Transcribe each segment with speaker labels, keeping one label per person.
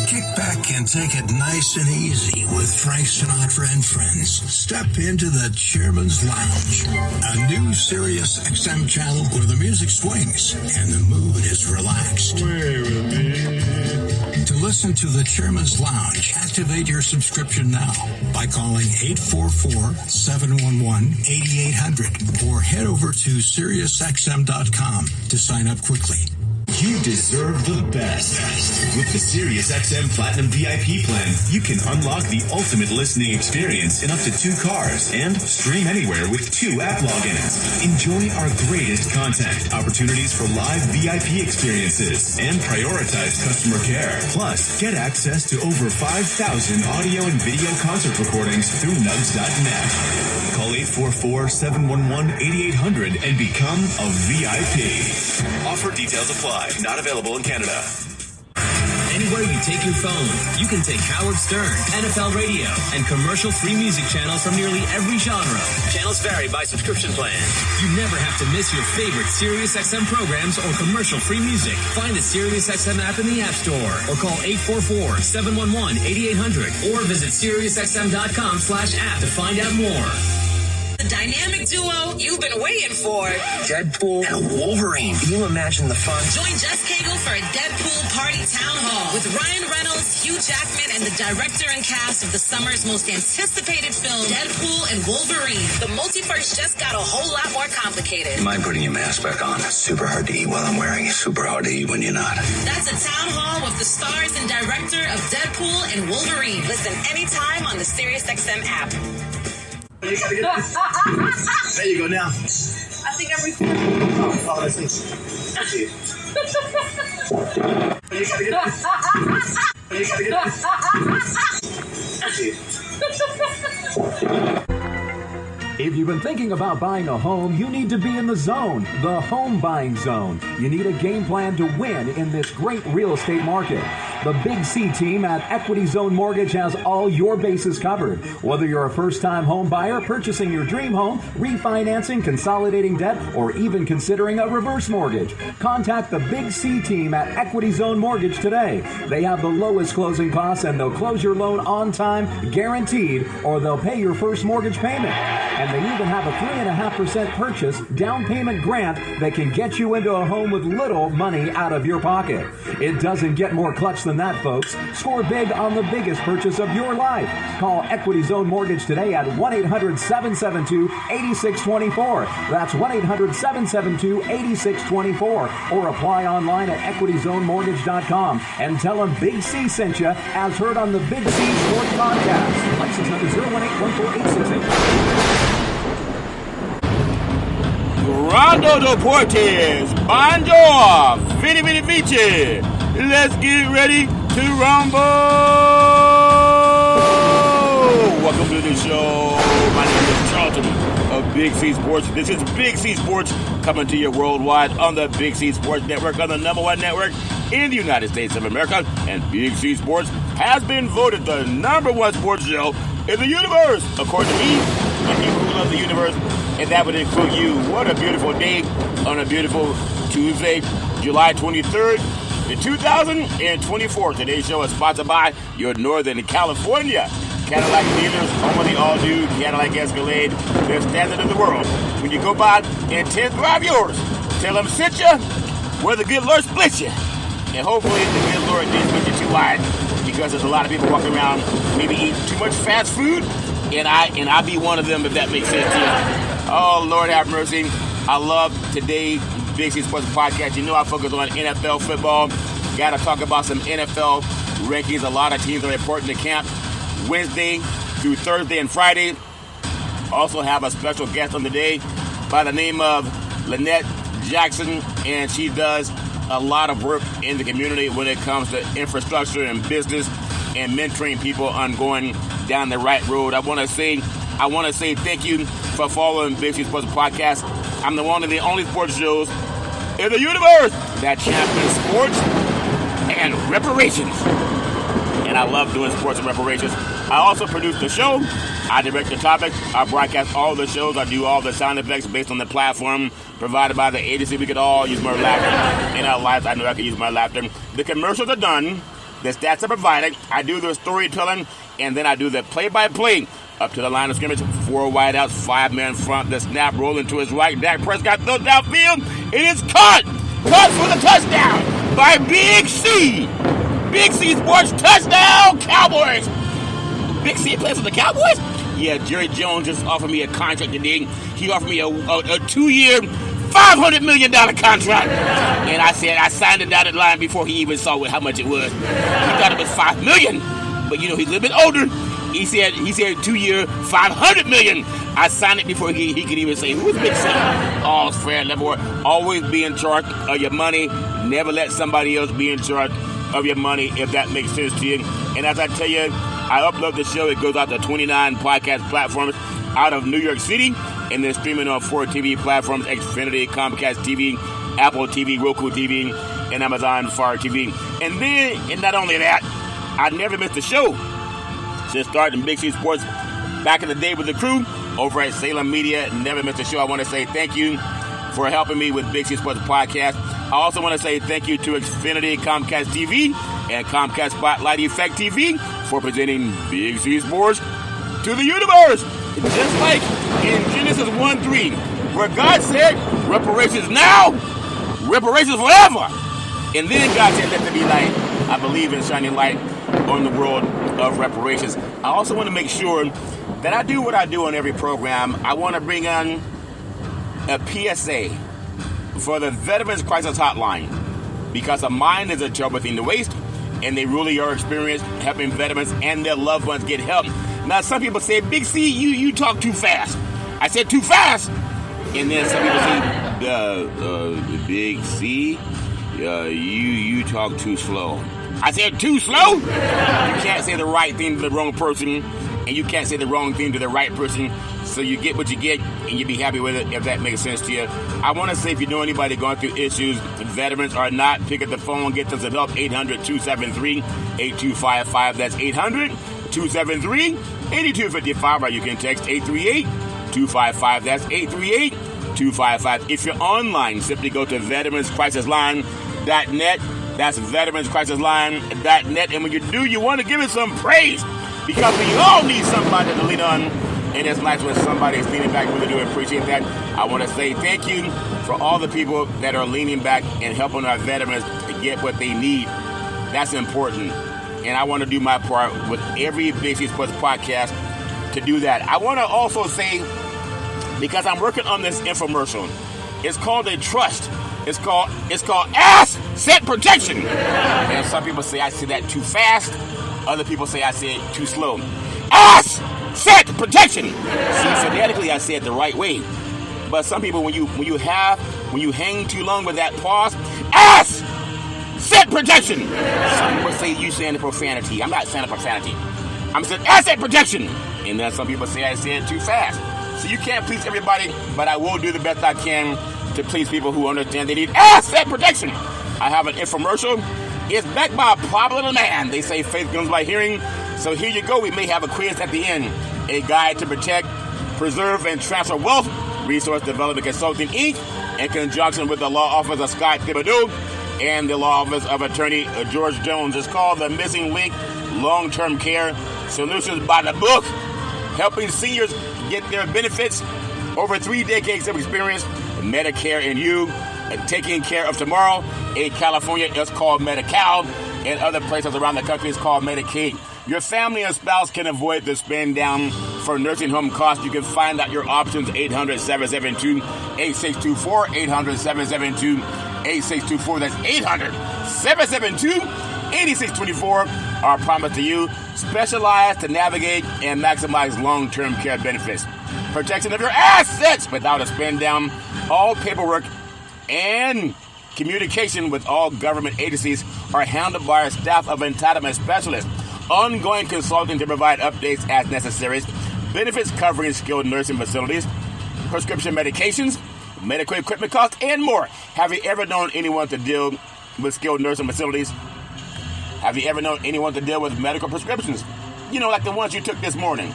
Speaker 1: Kick back and take it nice and easy with Frank Sinatra and friends. Step into the Chairman's Lounge, a new Sirius XM channel where the music swings and the mood is relaxed. Sway with me. To listen to the Chairman's Lounge, activate your subscription now by calling 844-711-8800 or head over to SiriusXM.com to sign up quickly.
Speaker 2: You deserve the best. With the SiriusXM Platinum VIP plan, you can unlock the ultimate listening experience in up to 2 cars and stream anywhere with 2 app logins. Enjoy our greatest content, opportunities for live VIP experiences, and prioritized customer care. Plus, get access to over 5,000 audio and video concert recordings through nugs.net. Call 844-711-8800 and become a VIP. Offer details apply. Not available in Canada.
Speaker 3: Anywhere you take your phone, you can take Howard Stern, NFL Radio, and commercial-free music channels from nearly every genre. Channels vary by subscription plan. You never have to miss your favorite SiriusXM programs or commercial-free music. Find the SiriusXM app in the App Store or call 844-711-8800 or visit SiriusXM.com/app to find out more.
Speaker 4: The dynamic duo you've been waiting for.
Speaker 5: Deadpool and Wolverine. Can you imagine the fun?
Speaker 4: Join Jess Cagle for a Deadpool Party Town Hall with Ryan Reynolds, Hugh Jackman, and the director and cast of the summer's most anticipated film, Deadpool and Wolverine. The multiverse just got a whole lot more complicated.
Speaker 5: You mind putting your mask back on? It's super hard to eat while I'm wearing it. Super hard to eat when you're not.
Speaker 4: That's a town hall with the stars and director of Deadpool and Wolverine. Listen anytime on the SiriusXM app.
Speaker 6: You gotta get this. There you go now.
Speaker 4: I think I'm recording.
Speaker 6: Oh, that's it. You gotta get this. You gotta get this.
Speaker 7: If you've been thinking about buying a home, you need to be in the zone, the home buying zone. You need a game plan to win in this great real estate market. The Big C team at Equity Zone Mortgage has all your bases covered. Whether you're a first-time home buyer, purchasing your dream home, refinancing, consolidating debt, or even considering a reverse mortgage, contact the Big C team at Equity Zone Mortgage today. They have the lowest closing costs and they'll close your loan on time, guaranteed, or they'll pay your first mortgage payment. And they even have a 3.5% purchase down payment grant that can get you into a home with little money out of your pocket. It doesn't get more clutch than that, folks. Score big on the biggest purchase of your life. Call Equity Zone Mortgage today at 1-800-772-8624. That's 1-800-772-8624. Or apply online at equityzonemortgage.com and tell them Big C sent you, as heard on the Big C Sports Podcast. License number 018148688.
Speaker 8: Rondo Deportes, Bonjour, Vini Vini Vici. Let's get ready to rumble. Welcome to the show. My name is Charlton of Big C Sports. This is Big C Sports coming to you worldwide on the Big C Sports Network, on the #1 network in the United States of America. And Big C Sports has been voted the #1 sports show in the universe, according to me, and people who love the universe. And that would include you. What a beautiful day on a beautiful Tuesday, July 23rd, 2024. Today's show is sponsored by your Northern California Cadillac dealers, home of the all-new Cadillac Escalade, the standard in the world. When you go by and test drive yours, tell them sit you where the good Lord splits you. And hopefully the good Lord didn't split you too wide, because there's a lot of people walking around maybe eating too much fast food, and I be one of them, if that makes sense to you. Oh, Lord have mercy. I love today's Big C Sports Podcast. You know I focus on NFL football. Got to talk about some NFL rankings. A lot of teams are reporting to camp Wednesday through Thursday and Friday. Also have a special guest on the day by the name of Lynette Jackson, and she does a lot of work in the community when it comes to infrastructure and business and mentoring people on going down the right road. I want to say thank you for following Big C Sports Podcast. I'm the one of the only sports shows in the universe that champions sports and reparations. And I love doing sports and reparations. I also produce the show. I direct the topics. I broadcast all the shows. I do all the sound effects based on the platform provided by the agency. We could all use more laughter in our lives. I know I could use my laughter. The commercials are done. The stats are provided. I do the storytelling, and then I do the play-by-play. Up to the line of scrimmage, 4 wideouts, 5 men front. The snap rolling to his right. Dak Prescott throws downfield. It is caught. Caught for the touchdown by Big C. Big C Sports touchdown, Cowboys. Big C plays for the Cowboys? Yeah, Jerry Jones just offered me a contract today. He offered me a 2-year, $500 million contract. And I said I signed the dotted line before he even saw how much it was. He thought it was $5 million. But, you know, he's a little bit older. He said 2-year, $500 million. I signed it before he could even say, who's Big C? All's fair, never. Always be in charge of your money. Never let somebody else be in charge of your money, if that makes sense to you. And as I tell you, I upload the show. It goes out to 29 podcast platforms out of New York City, and then streaming on 4 TV platforms: Xfinity, Comcast TV, Apple TV, Roku TV, and Amazon Fire TV. And then, and not only that, I never missed a show since starting Big C Sports back in the day with the crew over at Salem Media. Never missed a show. I want to say thank you for helping me with Big C Sports Podcast. I also want to say thank you to Xfinity, Comcast TV, and Comcast Spotlight Effect TV for presenting Big C Sports to the universe. Just like in Genesis 1:3, where God said, reparations now, reparations forever. And then God said, let there be light. I believe in shining light on the world of reparations. I also want to make sure that I do what I do on every program. I want to bring on a PSA for the Veterans Crisis Hotline, because a mind is a terrible thing to waste, and they really are experienced helping veterans and their loved ones get help. Now, some people say, Big C, you talk too fast. I said too fast. And then some people say, Big C, you talk too slow. I said too slow? You can't say the right thing to the wrong person, and you can't say the wrong thing to the right person, so you get what you get, and you be happy with it, if that makes sense to you. I want to say, if you know anybody going through issues, veterans or not, pick up the phone, get them some help. 800-273-8255. That's 800-273-8255, or you can text 838-255. That's 838-255. If you're online, simply go to veteranscrisisline.net. That's veteranscrisisline.net. And when you do, you want to give it some praise, because we all need somebody to lean on. And it's nice when somebody is leaning back. Really do appreciate that. I want to say thank you for all the people that are leaning back and helping our veterans to get what they need. That's important. And I want to do my part with every Big C Sports podcast to do that. I want to also say, because I'm working on this infomercial, it's called a trust. It's called asset protection. And some people say I say that too fast. Other people say I say it too slow. Asset protection. See, phonetically I say it the right way. But some people, when you hang too long with that pause, asset protection. Some people say you saying the profanity. I'm not saying the profanity. I'm saying asset protection. And then some people say I say it too fast. So you can't please everybody, but I will do the best I can to please people who understand they need asset protection. I have an infomercial. It's backed by a popular man. They say faith comes by hearing. So here you go. We may have a quiz at the end. A guide to protect, preserve, and transfer wealth. Resource Development Consulting, Inc. in conjunction with the law office of Scott Thibodeau and the law office of Attorney George Jones. It's called The Missing Link Long-Term Care Solutions by the Book. Helping seniors get their benefits. Over 3 decades of experience. Medicare and You. Taking Care of Tomorrow. In California, it's called Medi-Cal. In other places around the country, it's called Medicaid. Your family and spouse can avoid the spend down for nursing home costs. You can find out your options. 800-772-8624. 800-772-8624. That's 800-772-8624. Our promise to you, specialized to navigate and maximize long-term care benefits. Protection of your assets without a spend down. All paperwork and communication with all government agencies are handled by our staff of entitlement specialists. Ongoing consulting to provide updates as necessary. Benefits covering skilled nursing facilities, prescription medications, medical equipment costs, and more. Have you ever known anyone to deal with skilled nursing facilities? Have you ever known anyone to deal with medical prescriptions? You know, like the ones you took this morning.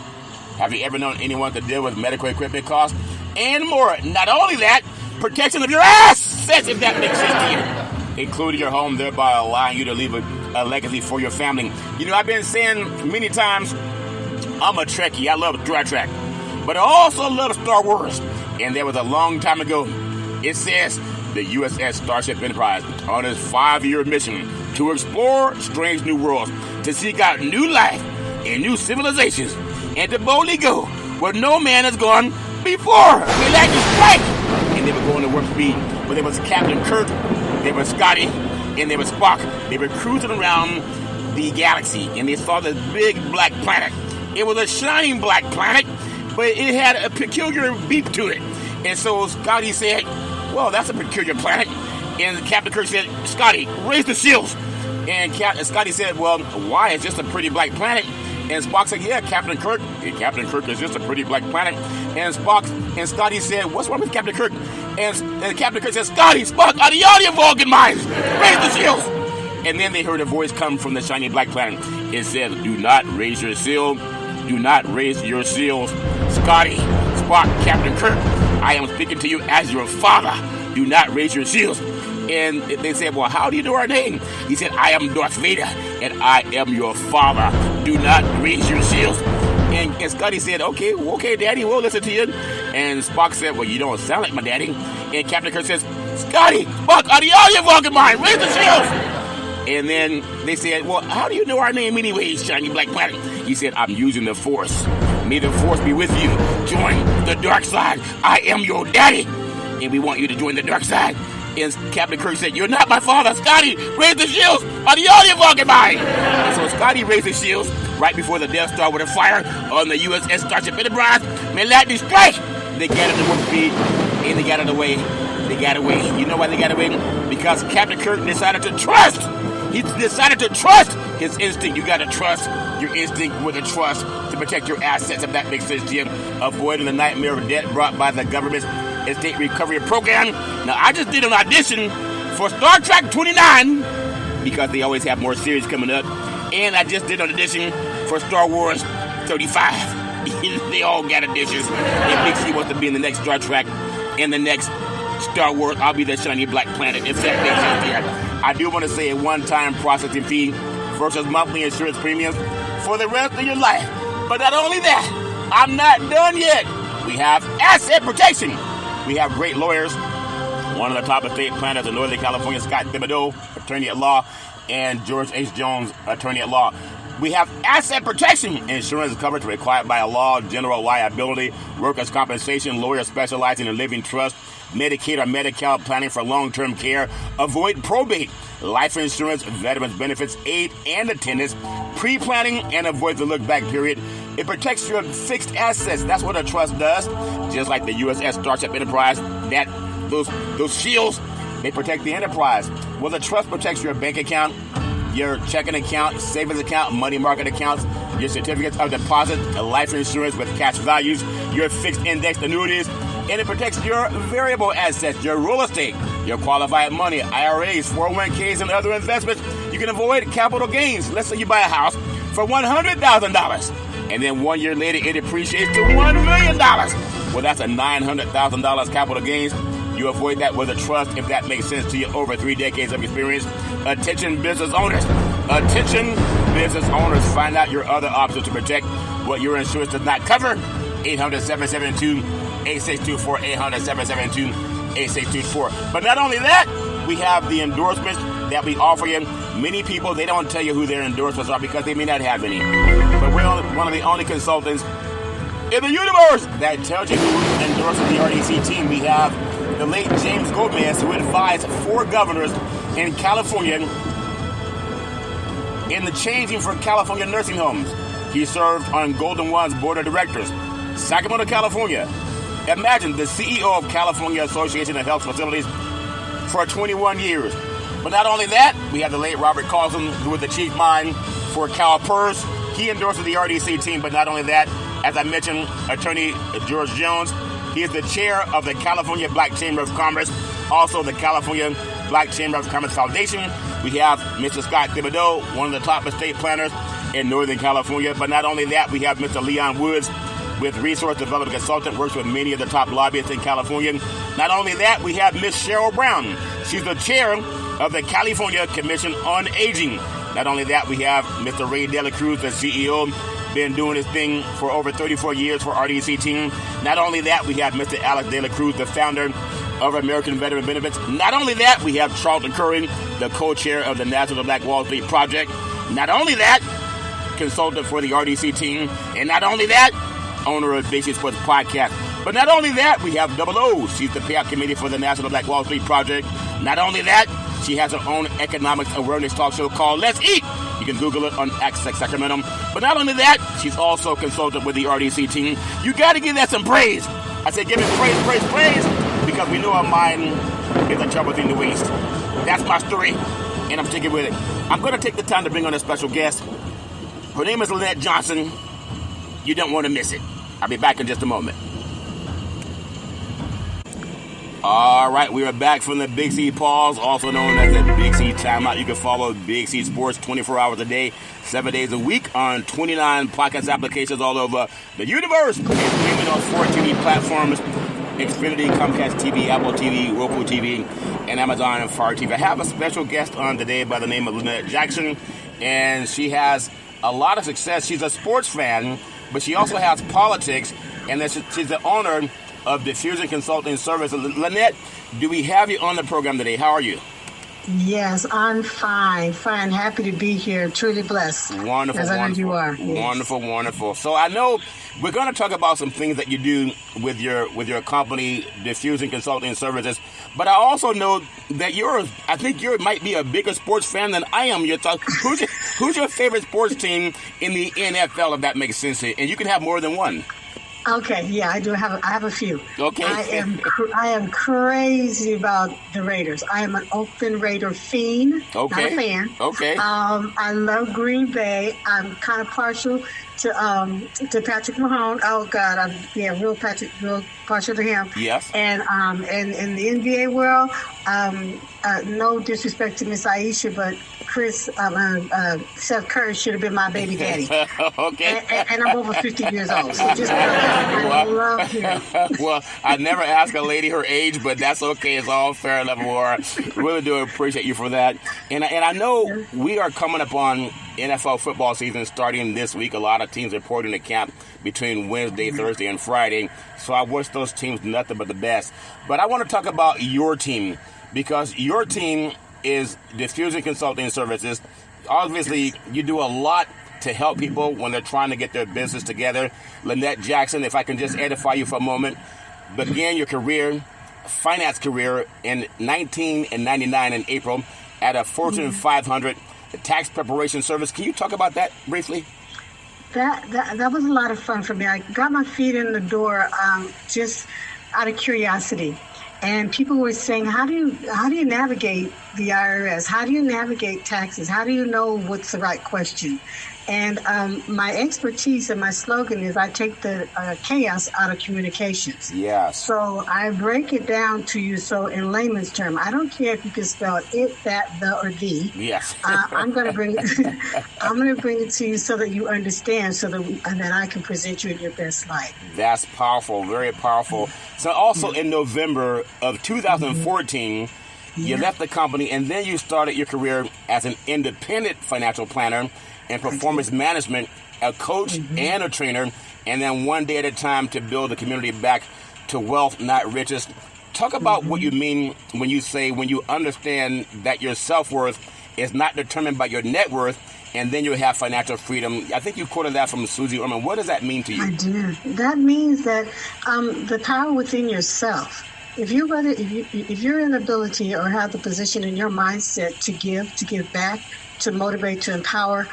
Speaker 8: Have you ever known anyone to deal with medical equipment costs and more? Not only that, protection of your assets, if that makes sense to you. including your home, thereby allowing you to leave a legacy for your family. You know, I've been saying many times, I'm a Trekkie. I love Star Trek. But I also love Star Wars. And there was a long time ago, it says the USS Starship Enterprise on its 5-year mission to explore strange new worlds, to seek out new life and new civilizations, and to boldly go where no man has gone before. They like to strike. And they were going to warp speed. But there was Captain Kirk, there was Scotty, and there was Spock. They were cruising around the galaxy, and they saw this big black planet. It was a shining black planet, but it had a peculiar beep to it. And so Scotty said, well, that's a peculiar planet. And Captain Kirk said, Scotty, raise the shields. And Scotty said, well, why? It's just a pretty black planet. And Spock said, yeah, Captain Kirk is just a pretty black planet. And Scotty said, what's wrong with Captain Kirk? And Captain Kirk said, Scotty, Spock, are the audio Vulcan minds? Raise the shields. And then they heard a voice come from the shiny black planet. It said, do not raise your shield. Do not raise your shields. Scotty, Spock, Captain Kirk, I am speaking to you as your father. Do not raise your shields. And they said, well, how do you know our name? He said, I am Darth Vader, and I am your father. Do not raise your shields. And Scotty said, okay, Daddy, we'll listen to you. And Spock said, well, you don't sound like my daddy. And Captain Kirk says, Scotty, Spock, are the audio Vulcan mind? Raise the shields. And then they said, well, how do you know our name anyway, shiny black planet? He said, I'm using the Force. May the Force be with you. Join the dark side. I am your daddy. And we want you to join the dark side. And Captain Kirk said, you're not my father. Scotty, raise the shields. Are the audio Vulcan mine? And so Scotty raised the shields right before the Death Star with a fire on the USS Starship Enterprise. May lightning strike. They got into warp speed, and they got out of the way. They got away. You know why they got away? Because Captain Kirk decided to trust. He decided to trust his instinct. You got to trust your instinct with a trust to protect your assets, if that makes sense to you. Avoiding the nightmare of debt brought by the government's estate recovery program. Now, I just did an audition for Star Trek 29 because they always have more series coming up. And I just did an audition for Star Wars 35. They all got auditions. If Big C wants to be in the next Star Trek and the next Star Wars, I'll be the shiny black planet. If that makes sense here. I do want to say a one-time processing fee versus monthly insurance premiums for the rest of your life. But not only that, I'm not done yet. We have asset protection. We have great lawyers. One of the top estate planners in Northern California, Scott Thibodeau, attorney at law, and George H. Jones, attorney at law. We have asset protection. Insurance coverage required by a law, general liability, workers' compensation, lawyers specializing in living trust, Medicaid or Medi-Cal planning for long-term care, avoid probate, life insurance, veterans benefits, aid and attendance, pre-planning, and avoid the look-back period. It protects your fixed assets. That's what a trust does. Just like the USS Starship Enterprise, those shields, they protect the enterprise. Well, the trust protects your bank account, your checking account, savings account, money market accounts, your certificates of deposit, life insurance with cash values, your fixed indexed annuities, and it protects your variable assets, your real estate, your qualified money, IRAs, 401ks, and other investments. You can avoid capital gains. Let's say you buy a house for $100,000, and then 1 year later it appreciates to $1 million. Well, that's a $900,000 capital gains. You avoid that with a trust, if that makes sense to you, over 3 decades of experience. Attention business owners. Attention business owners. Find out your other options to protect what your insurance does not cover. 800-772-8624. 800-772-8624. But not only that, we have the endorsements that we offer you. Many people, they don't tell you who their endorsements are because they may not have any. But we're one of the only consultants in the universe that tells you who endorses the RDC team. We have the late James Gomez, who advised 4 governors in California in the changing for California nursing homes. He served on Golden One's board of directors. Sacramento, California. Imagine the CEO of California Association of Health Facilities for 21 years. But not only that, we have the late Robert Carlson, who was the chief mind for CalPERS. He endorses the RDC team, but not only that, as I mentioned, attorney George Jones, he is the chair of the California Black Chamber of Commerce, also the California Black Chamber of Commerce Foundation. We have Mr. Scott Thibodeau, one of the top estate planners in Northern California. But not only that, we have Mr. Leon Woods, with Resource Development Consultant, works with many of the top lobbyists in California. Not only that, we have Miss Cheryl Brown. She's the chair of the California Commission on Aging. Not only that, we have Mr. Ray De La Cruz, the CEO, been doing his thing for over 34 years for RDC team. Not only that, we have Mr. Alex De La Cruz, the founder of American Veteran Benefits. Not only that, we have Charlton Curry, the co-chair of the National Black Wall Street Project. Not only that, consultant for the RDC team. And not only that, owner of Big C Sports Podcast. But not only that, we have Double O. She's the payout committee for the National Black Wall Street Project. Not only that, she has her own economics awareness talk show called Let's Eat. You can Google it on Access Sacramento. But not only that, she's also a consultant with the RDC team. You got to give that some praise. I said give it praise, praise, praise, because we know our mind is a trouble thing to waste. That's my story, and I'm sticking with it. I'm going to take the time to bring on a special guest. Her name is Lynette Johnson. You don't want to miss it. I'll be back in just a moment. All right, we are back from the Big C Pause, also known as the Big C Timeout. You can follow Big C Sports 24 hours a day, 7 days a week on 29 podcast applications all over the universe. It's streaming on 4 TV platforms: Xfinity, Comcast TV, Apple TV, Roku TV, and Amazon and Fire TV. I have a special guest on today by the name of Lynette Jackson, and she has a lot of success. She's a sports fan, but she also has politics, and she's the owner of Diffusion Consulting Services. Lynette, do we have you on the program today? How are you?
Speaker 9: Yes, I'm fine. Happy to be here. Truly blessed.
Speaker 8: Wonderful,
Speaker 9: as I know you are.
Speaker 8: Yes. Wonderful. So I know we're going to talk about some things that you do with your company, Diffusion Consulting Services. But I also know that I think you might be a bigger sports fan than I am. Who's your favorite sports team in the NFL, if that makes sense to you? And you can have more than one.
Speaker 9: Okay, yeah, I have a few.
Speaker 8: Okay.
Speaker 9: I am crazy about the Raiders. I am an Oakland Raider fiend, not a fan.
Speaker 8: Okay.
Speaker 9: I love Green Bay. I'm kind of partial to Patrick Mahomes. Oh God, I'm real partial to him.
Speaker 8: Yes.
Speaker 9: And in the NBA world, no disrespect to Miss Aisha, but Seth Curry should have been my baby daddy.
Speaker 8: Okay.
Speaker 9: And I'm over 50 years old, so just I love him.
Speaker 8: Well, I never ask a lady her age, but that's okay. It's all fair and level war. Really do appreciate you for that. And I know we are coming up on NFL football season starting this week. A lot of teams reporting to camp between Wednesday, Thursday, and Friday. So I wish those teams nothing but the best. But I want to talk about your team, because your team is Diffusion Consulting Services. Obviously, you do a lot to help people when they're trying to get their business together. Lynette Jackson, if I can just edify you for a moment, began your finance career in 1999 in April at a Fortune 500 tax preparation service. Can you talk about that briefly?
Speaker 9: That was a lot of fun for me. I got my feet in the door just out of curiosity. And people were saying, how do you navigate the IRS? How do you navigate taxes? How do you know what's the right question? And my expertise and my slogan is I take the chaos out of communications.
Speaker 8: Yes.
Speaker 9: So I break it down to you. So in layman's term, I don't care if you can spell it, that, the, or the.
Speaker 8: Yes.
Speaker 9: I'm going to bring it to you so that you understand, so that I can present you in your best light.
Speaker 8: That's powerful. Very powerful. So also in November of 2014, you left the company, and then you started your career as an independent financial planner and performance management, a coach and a trainer, and then one day at a time to build the community back to wealth, not riches. Talk about what you mean when you understand that your self-worth is not determined by your net worth, and then you have financial freedom. I think you quoted that from Susie Orman. What does that mean to you?
Speaker 9: I do. That means that the power within yourself. If you're an ability or have the position in your mindset to give back, to motivate, to empower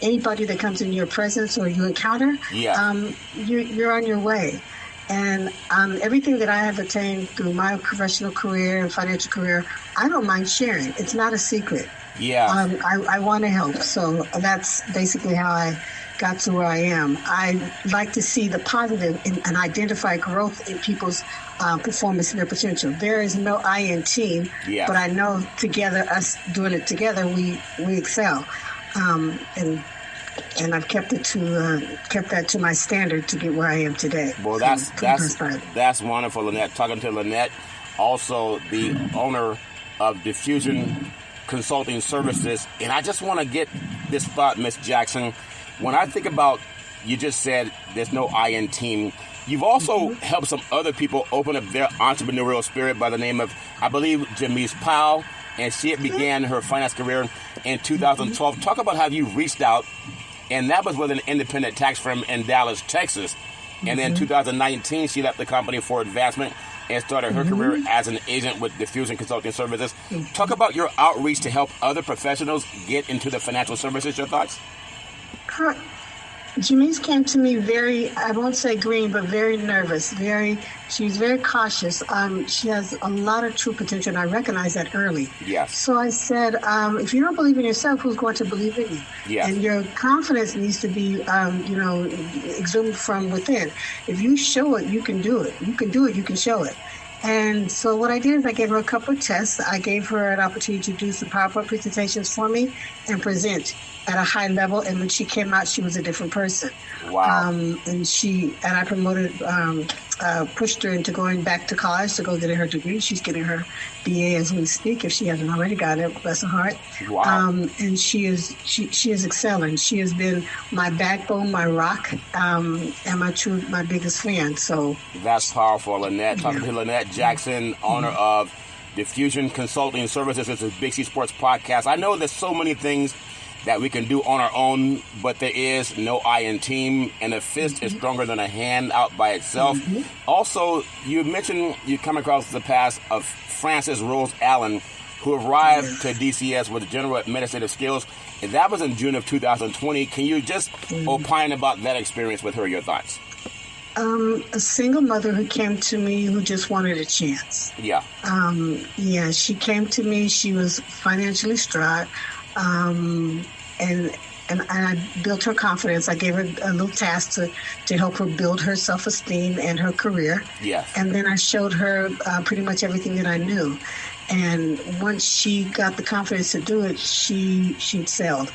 Speaker 9: anybody that comes in your presence or you encounter, you're on your way. And everything that I have attained through my professional career and financial career, I don't mind sharing. It's not a secret.
Speaker 8: Yeah.
Speaker 9: I want to help. So that's basically how I got to where I am. I like to see the positive and identify growth in people's performance and their potential. There is no I in team, but I know together, us doing it together, we excel. And I've kept that to my standard to get where I am today.
Speaker 8: Well, that's wonderful, Lynette. Talking to Lynette, also the owner of Diffusion Consulting Services. And I just want to get this thought, Miss Jackson. When I think about, you just said there's no I in team. You've also helped some other people open up their entrepreneurial spirit by the name of, I believe, Janice Powell, and she began her finance career in 2012. Talk about how you reached out, and that was with an independent tax firm in Dallas, Texas. And then 2019, she left the company for advancement and started her career as an agent with Diffusion Consulting Services. Talk about your outreach to help other professionals get into the financial services. Your thoughts?
Speaker 9: Janice came to me very, I won't say green, but very nervous. She's very cautious. She has a lot of true potential, and I recognize that early.
Speaker 8: Yes.
Speaker 9: So I said, if you don't believe in yourself, who's going to believe in you?
Speaker 8: Yes.
Speaker 9: And your confidence needs to be, exumed from within. If you show it, you can do it. You can do it, you can show it. And so what I did is I gave her a couple of tests. I gave her an opportunity to do some PowerPoint presentations for me and present at a high level. And when she came out, she was a different person.
Speaker 8: Wow.
Speaker 9: And I promoted, pushed her into going back to college to go get her degree. She's getting her BA as we speak, if she hasn't already got it, bless her heart.
Speaker 8: Wow.
Speaker 9: And she is excelling. She has been my backbone, my rock, and my biggest fan. So
Speaker 8: that's powerful, Lynette. Talking to Lynette Jackson, owner of Diffusion Consulting Services. It's a Big C Sports podcast. I know there's so many things that we can do on our own, but there is no I in team, and a fist is stronger than a hand out by itself. Also, you mentioned you come across the past of Frances Rose Allen, who arrived to DCS with general administrative skills, and that was in June of 2020. Can you just opine about that experience with her, your thoughts?
Speaker 9: A single mother who came to me who just wanted a chance.
Speaker 8: Yeah.
Speaker 9: She came to me. She was financially strapped. And I built her confidence. I gave her a little task to help her build her self-esteem and her career.
Speaker 8: Yes.
Speaker 9: And then I showed her pretty much everything that I knew. And once she got the confidence to do it, she excelled.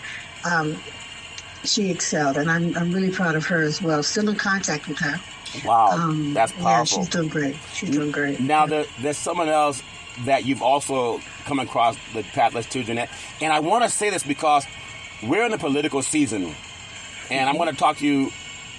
Speaker 9: She excelled, and I'm really proud of her as well. Still in contact with her.
Speaker 8: Wow, that's powerful.
Speaker 9: Yeah, she's doing great. She's doing great.
Speaker 8: Now, there's someone else that you've also come across the path list to, Jeanette. And I want to say this because we're in the political season. And I'm going to talk to you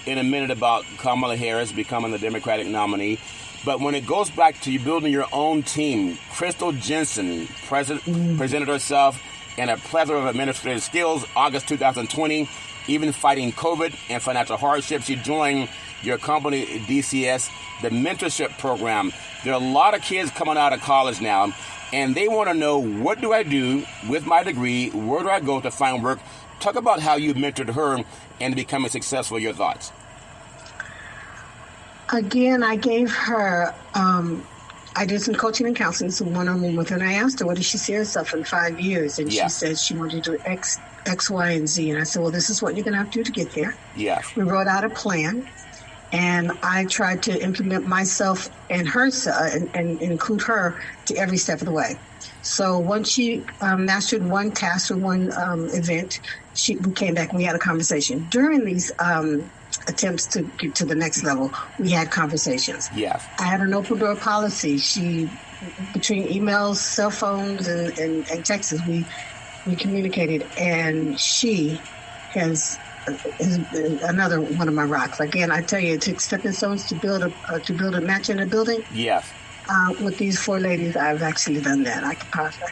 Speaker 8: in a minute about Kamala Harris becoming the Democratic nominee. But when it goes back to you building your own team, Crystal Jensen presented herself in a plethora of administrative skills, August 2020, even fighting COVID and financial hardship. She joined your company, DCS, the mentorship program. There are a lot of kids coming out of college now, and they want to know, what do I do with my degree? Where do I go to find work? Talk about how you mentored her and becoming successful. Your thoughts?
Speaker 9: Again, I gave her, I did some coaching and counseling, some one-on-one with her, and I asked her, what does she see herself in 5 years? And she said she wanted to do X, Y, and Z. And I said, well, this is what you're going to have to do to get there.
Speaker 8: Yeah.
Speaker 9: We wrote out a plan. And I tried to implement myself and her and include her to every step of the way. So once she mastered one task or one event, we came back and we had a conversation. During these attempts to get to the next level, we had conversations.
Speaker 8: Yeah. I
Speaker 9: had an open door policy. Between emails, cell phones, and texts, we communicated, and she is another one of my rocks. Again, I tell you, it took stepping stones to build a match in a building.
Speaker 8: Yes.
Speaker 9: With these four ladies, I've actually done that. I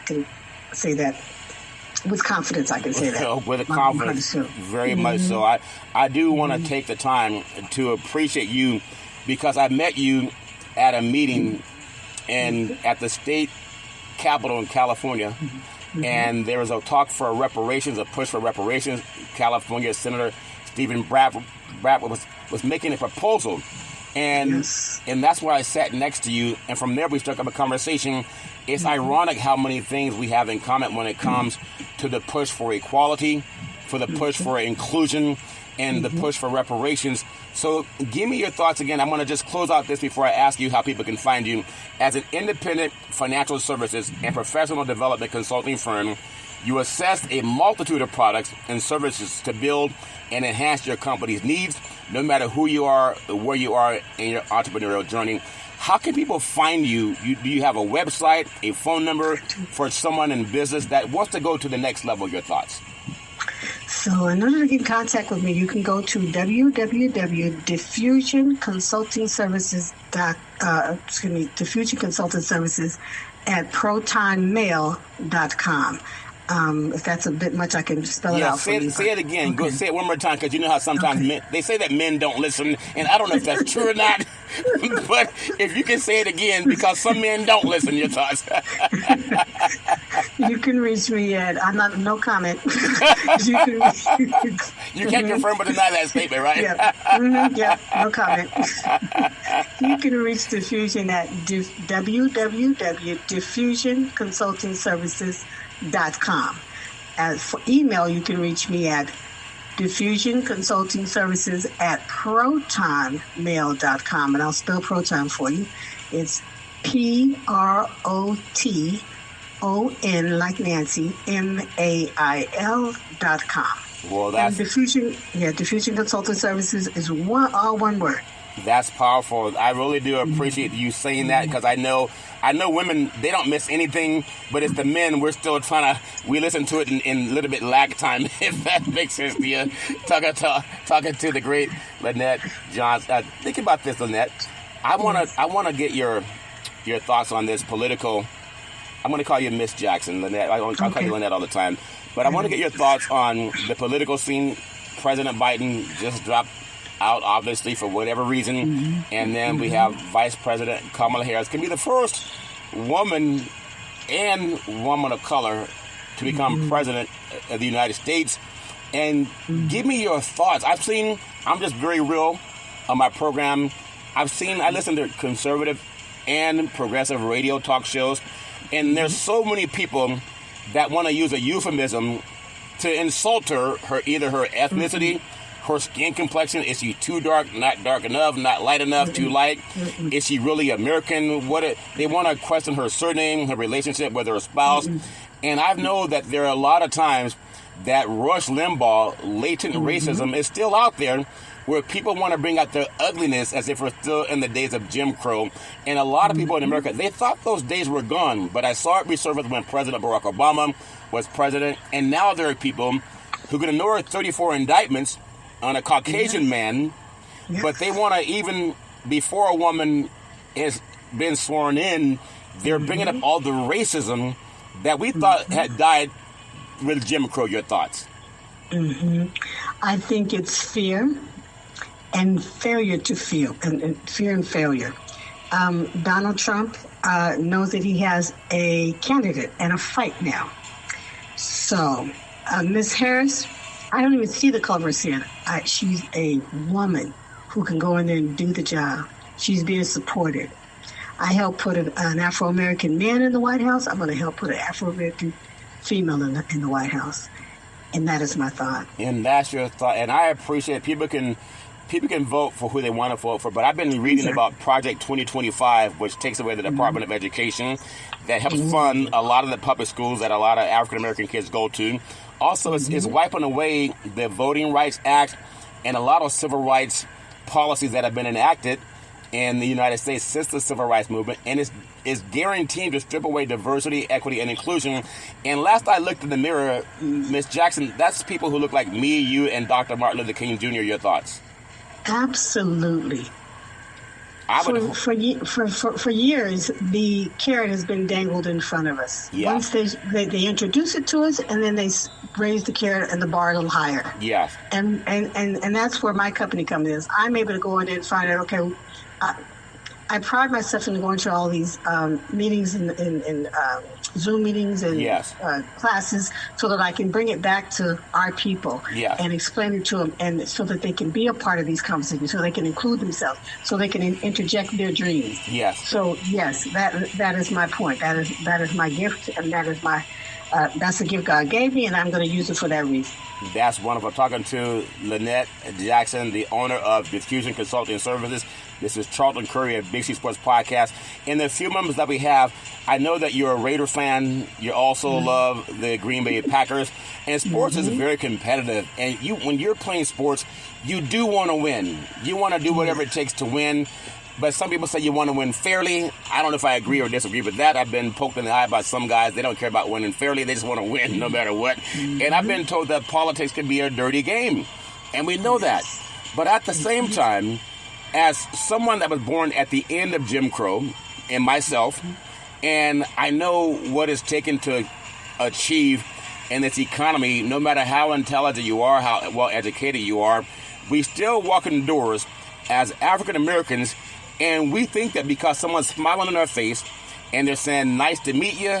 Speaker 9: can say that with confidence. I can say that
Speaker 8: with a confidence, very much so. I do want to take the time to appreciate you, because I met you at a meeting at the state capitol in California. And there was a talk for reparations, a push for reparations. California Senator Stephen Bradford was making a proposal. And that's where I sat next to you. And from there, we struck up a conversation. It's ironic how many things we have in common when it comes to the push for equality, for the push for inclusion, and the push for reparations. So give me your thoughts again. I'm going to just close out this before I ask you how people can find you. As an independent financial services and professional development consulting firm, you assess a multitude of products and services to build and enhance your company's needs, no matter who you are or where you are in your entrepreneurial journey. how can people find you? Do you have a website, a phone number for someone in business that wants to go to the next level? Your thoughts?
Speaker 9: So in order to get in contact with me, you can go to diffusionconsultingservices at protonmail.com. If that's a bit much, I can spell it out for you.
Speaker 8: Say it again. Okay. Go say it one more time, because you know how sometimes they say that men don't listen, and I don't know if that's true or not. But if you can say it again, because some men don't listen, your thoughts.
Speaker 9: You can reach me at no comment. You
Speaker 8: can't confirm or deny that statement, right?
Speaker 9: Yeah, no comment. You can reach Diffusion at www.diffusionconsultingservices.com. As for email, you can reach me at diffusionconsultingservices@protonmail.com, and I'll spell proton for you. It's PROTON like Nancy MAIL.com.
Speaker 8: Well, that's
Speaker 9: Diffusion Consulting Services is all one word.
Speaker 8: That's powerful. I really do appreciate you saying that, because I know women, they don't miss anything, but it's the men, we're still we listen to it in a little bit lag time, if that makes sense to you. Talking to the great Lynette Johnson. Think about this, Lynette. I want to get your thoughts on this political. I'm going to call you Miss Jackson, Lynette. I'll call you Lynette all the time. But I want to get your thoughts on the political scene. President Biden just dropped out, obviously, for whatever reason. And then we have Vice President Kamala Harris, can be the first woman and woman of color to become president of the United States. And give me your thoughts. I'm just very real on my program. I listen to conservative and progressive radio talk shows, and there's so many people that want to use a euphemism to insult either her ethnicity, her skin complexion. Is she too dark, not dark enough, not light enough, too light? Is she really American? They want to question her surname, her relationship with her spouse. And I know that there are a lot of times that Rush Limbaugh, latent racism, is still out there, where people want to bring out their ugliness as if we're still in the days of Jim Crow. And a lot of people in America, they thought those days were gone, but I saw it resurface when President Barack Obama was president. And now there are people who can ignore 34 indictments on a Caucasian man, but they want to, even before a woman has been sworn in, they're bringing up all the racism that we thought had died with Jim Crow. Your thoughts?
Speaker 9: I think it's fear and failure to feel, and fear and failure. Donald Trump knows that he has a candidate and a fight now. So Ms. Harris, I don't even see the color of skin. She's a woman who can go in there and do the job. She's being supported. I helped put an Afro-American man in the White House. I'm going to help put an Afro-American female in the White House. And that is my thought. And
Speaker 8: that's your thought. And I appreciate people can vote for who they want to vote for. But I've been reading about Project 2025, which takes away the Department of Education, that helps fund a lot of the public schools that a lot of African-American kids go to. Also, it's wiping away the Voting Rights Act and a lot of civil rights policies that have been enacted in the United States since the Civil Rights Movement, and it's guaranteed to strip away diversity, equity, and inclusion. And last I looked in the mirror, Miss Jackson, that's people who look like me, you, and Dr. Martin Luther King Jr. Your thoughts?
Speaker 9: Absolutely. For years, the carrot has been dangled in front of us.
Speaker 8: Yeah.
Speaker 9: Once they introduce it to us, and then they raise the carrot and the bar a little higher.
Speaker 8: Yes.
Speaker 9: And that's where my company comes in. I'm able to go in and find out, okay, I pride myself in going to all these meetings and Zoom meetings and classes, so that I can bring it back to our people and explain it to them, and so that they can be a part of these conversations, so they can include themselves, so they can interject their dreams.
Speaker 8: Yes.
Speaker 9: So yes, that is my point. That is my gift, and that is that's the gift God gave me, and I'm going to use it for that reason.
Speaker 8: That's wonderful. Talking to Lynette Jackson, the owner of Diffusion Consulting Services. This is Charlton Curry at Big C Sports Podcast. In the few moments that we have, I know that you're a Raider fan. You also love the Green Bay Packers. And sports is very competitive. And when you're playing sports, you do want to win. You want to do whatever it takes to win. But some people say you want to win fairly. I don't know if I agree or disagree with that. I've been poked in the eye by some guys. They don't care about winning fairly. They just want to win no matter what. And I've been told that politics can be a dirty game. And we know that. But at the same time, as someone that was born at the end of Jim Crow, and myself, and I know what it's taken to achieve in this economy, no matter how intelligent you are, how well educated you are, we still walk in doors as African Americans, and we think that because someone's smiling in our face and they're saying nice to meet you,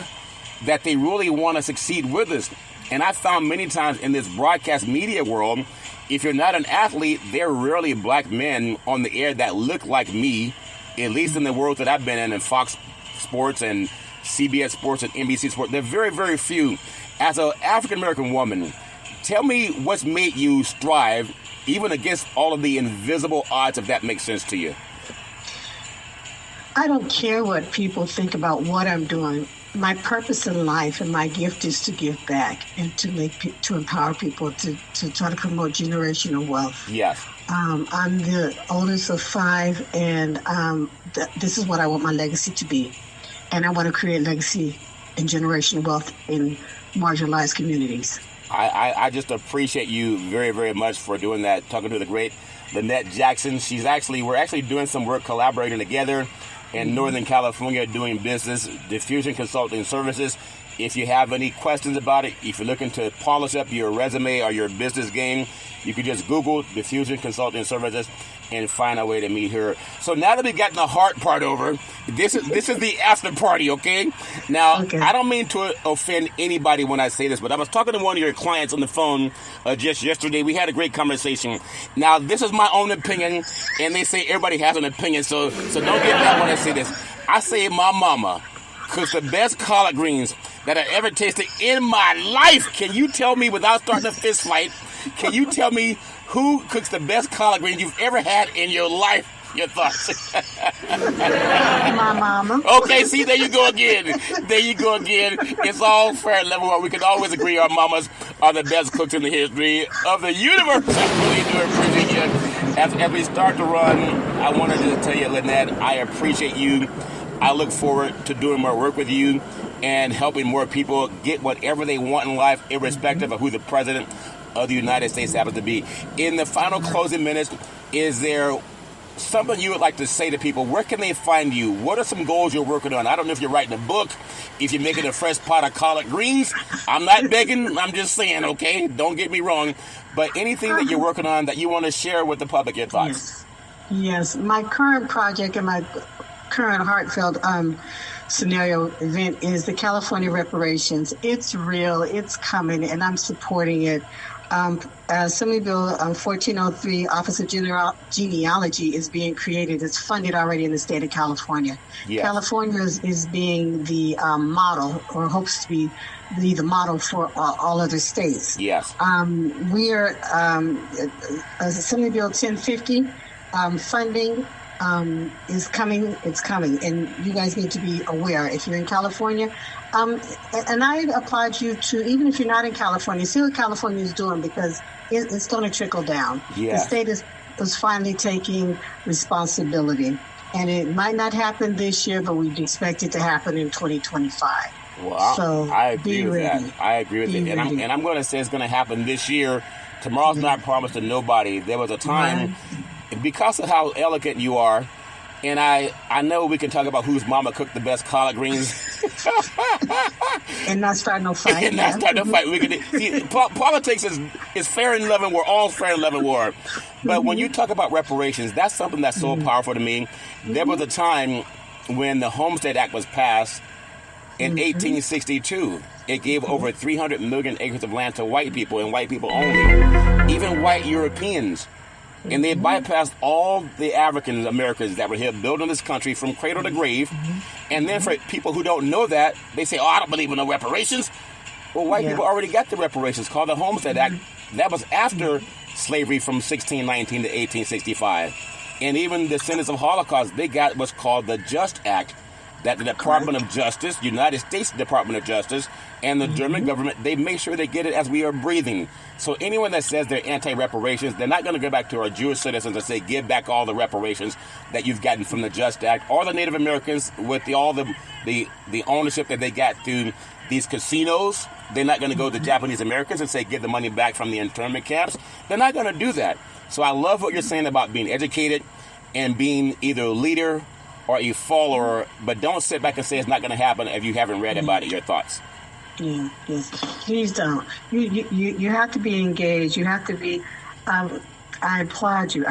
Speaker 8: that they really want to succeed with us. And I found many times in this broadcast media world, if you're not an athlete, there are rarely black men on the air that look like me, at least in the world that I've been in Fox Sports and CBS Sports and NBC Sports. They're very, very few. As an African American woman, tell me what's made you strive even against all of the invisible odds, if that makes sense to you.
Speaker 9: I don't care what people think about what I'm doing. My purpose in life and my gift is to give back and to empower people to try to promote generational wealth.
Speaker 8: Yes.
Speaker 9: I'm the oldest of 5, and this is what I want my legacy to be. And I want to create legacy and generational wealth in marginalized communities.
Speaker 8: I just appreciate you very, very much for doing that. Talking to the great Lynette Jackson. We're actually doing some work collaborating together in Northern California doing business, Diffusion Consulting Services. If you have any questions about it, if you're looking to polish up your resume or your business game, you can just Google Diffusion Consulting Services and find a way to meet her. So now that we've gotten the hard part over, this is the after party, okay? Now, okay. I don't mean to offend anybody when I say this, but I was talking to one of your clients on the phone just yesterday. We had a great conversation. Now, this is my own opinion, and they say everybody has an opinion, so don't get mad when I say this. I say my mama cooks the best collard greens that I ever tasted in my life. Can you tell me, without starting a fist fight, can you tell me who cooks the best collard greens you've ever had in your life? Your thoughts?
Speaker 9: My mama.
Speaker 8: Okay, see, there you go again. There you go again. It's all fair and level. We can always agree our mamas are the best cooks in the history of the universe. I really do appreciate you. As we start to run, I wanted to tell you, Lynette, I appreciate you. I look forward to doing more work with you and helping more people get whatever they want in life, irrespective of who the president of the United States happens to be. In the final closing minutes, is there something you would like to say to people? Where can they find you? What are some goals you're working on? I don't know if you're writing a book, if you're making a fresh pot of collard greens. I'm not begging, I'm just saying, okay? Don't get me wrong. But anything that you're working on that you want to share with the public, your thoughts?
Speaker 9: Yes. My current project and my current heartfelt scenario event is the California Reparations. It's real, it's coming, and I'm supporting it. Assembly Bill 1403, Office of Genealogy, is being created. It's funded already in the state of California. Yes. California is being the model, or hopes to be the model for all other states.
Speaker 8: Yes.
Speaker 9: We are Assembly Bill 1050 funding is coming. It's coming, and you guys need to be aware. If you're in California, and I applaud you to, even if you're not in California, see what California is doing, because it's going to trickle down. Yeah. The state is finally taking responsibility, and it might not happen this year, but we expect it to happen in 2025.
Speaker 8: Well,
Speaker 9: so
Speaker 8: I agree with that. I agree with it, and I'm going to say it's going to happen this year. Tomorrow's not promised to nobody. There was a time. Because of how elegant you are, and I know we can talk about whose mama cooked the best collard greens.
Speaker 9: And not start no fight.
Speaker 8: And not start no fight. We can see, politics is fair and loving war. All fair and loving war. But when you talk about reparations, that's something that's so powerful to me. There was a time when the Homestead Act was passed in 1862. It gave over 300 million acres of land to white people, and white people only. Even white Europeans. And they bypassed all the African Americans that were here building this country from cradle to grave. And then for people who don't know that, they say, oh, I don't believe in no reparations. Well, white people already got the reparations called the Homestead Act. That was after slavery from 1619 to 1865. And even the descendants of Holocaust, they got what's called the Just Act, that the Department of Justice, United States Department of Justice, and the German government, they make sure they get it as we are breathing. So anyone that says they're anti-reparations, they're not going to go back to our Jewish citizens and say, give back all the reparations that you've gotten from the Just Act, or the Native Americans with all the ownership that they got through these casinos. They're not going to go to Japanese Americans and say, give the money back from the internment camps. They're not going to do that. So I love what you're saying about being educated and being either a leader or a follower, but don't sit back and say it's not going to happen if you haven't read about it. Your thoughts?
Speaker 9: Yeah, yes. Please don't. You have to be engaged. You have to be. I applaud you.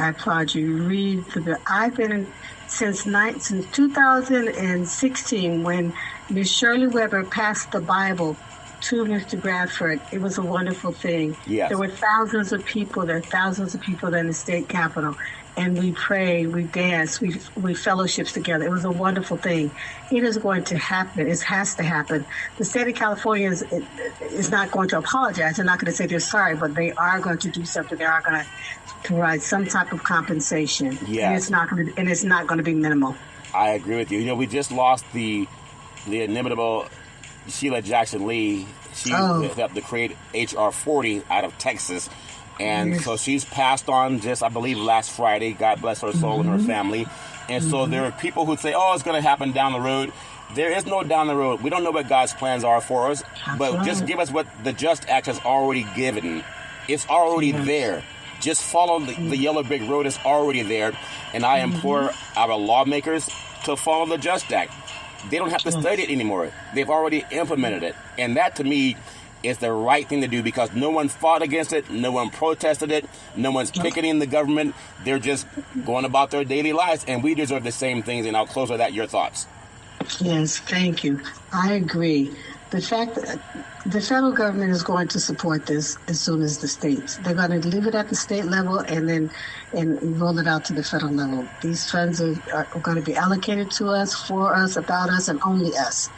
Speaker 9: Read the bill. I've been since 2016 when Miss Shirley Weber passed the Bible to Mr. Bradford. It was a wonderful thing.
Speaker 8: Yes.
Speaker 9: There were thousands of people. There are thousands of people in the state capitol. And we prayed, we danced, we fellowships together. It was a wonderful thing. It is going to happen. It has to happen. The state of California is not going to apologize. They're not going to say they're sorry, but they are going to do something. They are going to provide some type of compensation.
Speaker 8: Yes.
Speaker 9: And it's not going to be minimal.
Speaker 8: I agree with you. You know, we just lost the inimitable Sheila Jackson Lee. She helped to create H.R. 40 out of Texas. And so she's passed on just, I believe, last Friday. God bless her soul and her family. And so there are people who say, oh, it's going to happen down the road. There is no down the road. We don't know what God's plans are for us. But just give us what the Just Act has already given. It's already there. Just follow the yellow brick road. It's already there. And I implore our lawmakers to follow the Just Act. They don't have to study it anymore. They've already implemented it. And that, to me, is the right thing to do, because no one fought against it, no one protested it, no one's picketing the government. They're just going about their daily lives, and we deserve the same things. And I'll close with that. Your thoughts?
Speaker 9: Yes, thank you. I agree. The fact that the federal government is going to support this as soon as the states. They're going to leave it at the state level and then roll it out to the federal level. These funds are going to be allocated to us, for us, about us, and only us.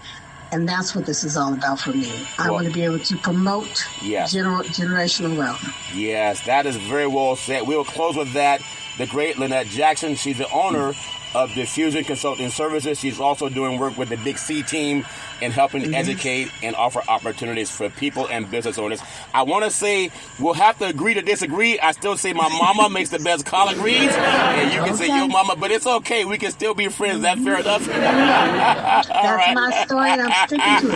Speaker 9: And that's what this is all about for me. I want to be able to promote generational wealth. Yes,
Speaker 8: that is very well said. We'll close with that. The great Lynette Jackson, she's the owner of Diffusion Consulting Services. She's also doing work with the Big C team and helping educate and offer opportunities for people and business owners. I want to say we'll have to agree to disagree. I still say my mama makes the best collard greens, and you can say your mama, but it's okay. We can still be friends. Is that fair enough?
Speaker 9: That's my story, and I'm sticking to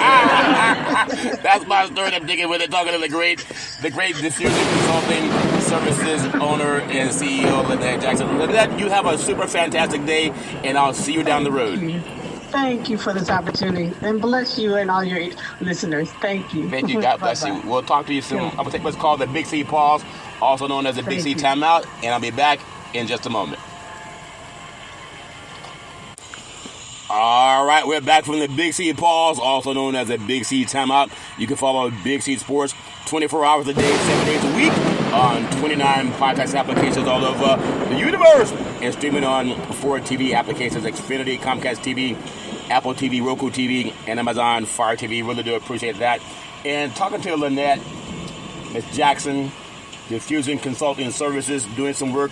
Speaker 9: it.
Speaker 8: That's my story. I'm sticking with it. Talking to the great Diffusion Consulting Services owner and CEO, Lynette Jackson. Lynette, you have a super fantastic day, and I'll see you down the road.
Speaker 9: Thank you for this opportunity, and bless you and all your listeners. Thank you.
Speaker 8: Thank you. God bless you. We'll talk to you soon. I'm going to take what's called the Big C Pause, also known as the Big C Timeout, and I'll be back in just a moment. All right, we're back from the Big C Pause, also known as the Big C Timeout. You can follow Big C Sports 24 hours a day, 7 days a week on 29 podcast applications all over the universe, and streaming on 4 TV applications: Xfinity, Comcast TV, Apple TV, Roku TV, and Amazon Fire TV. Really do appreciate that. And talking to Lynette, Ms. Jackson, Diffusion Consulting Services, doing some work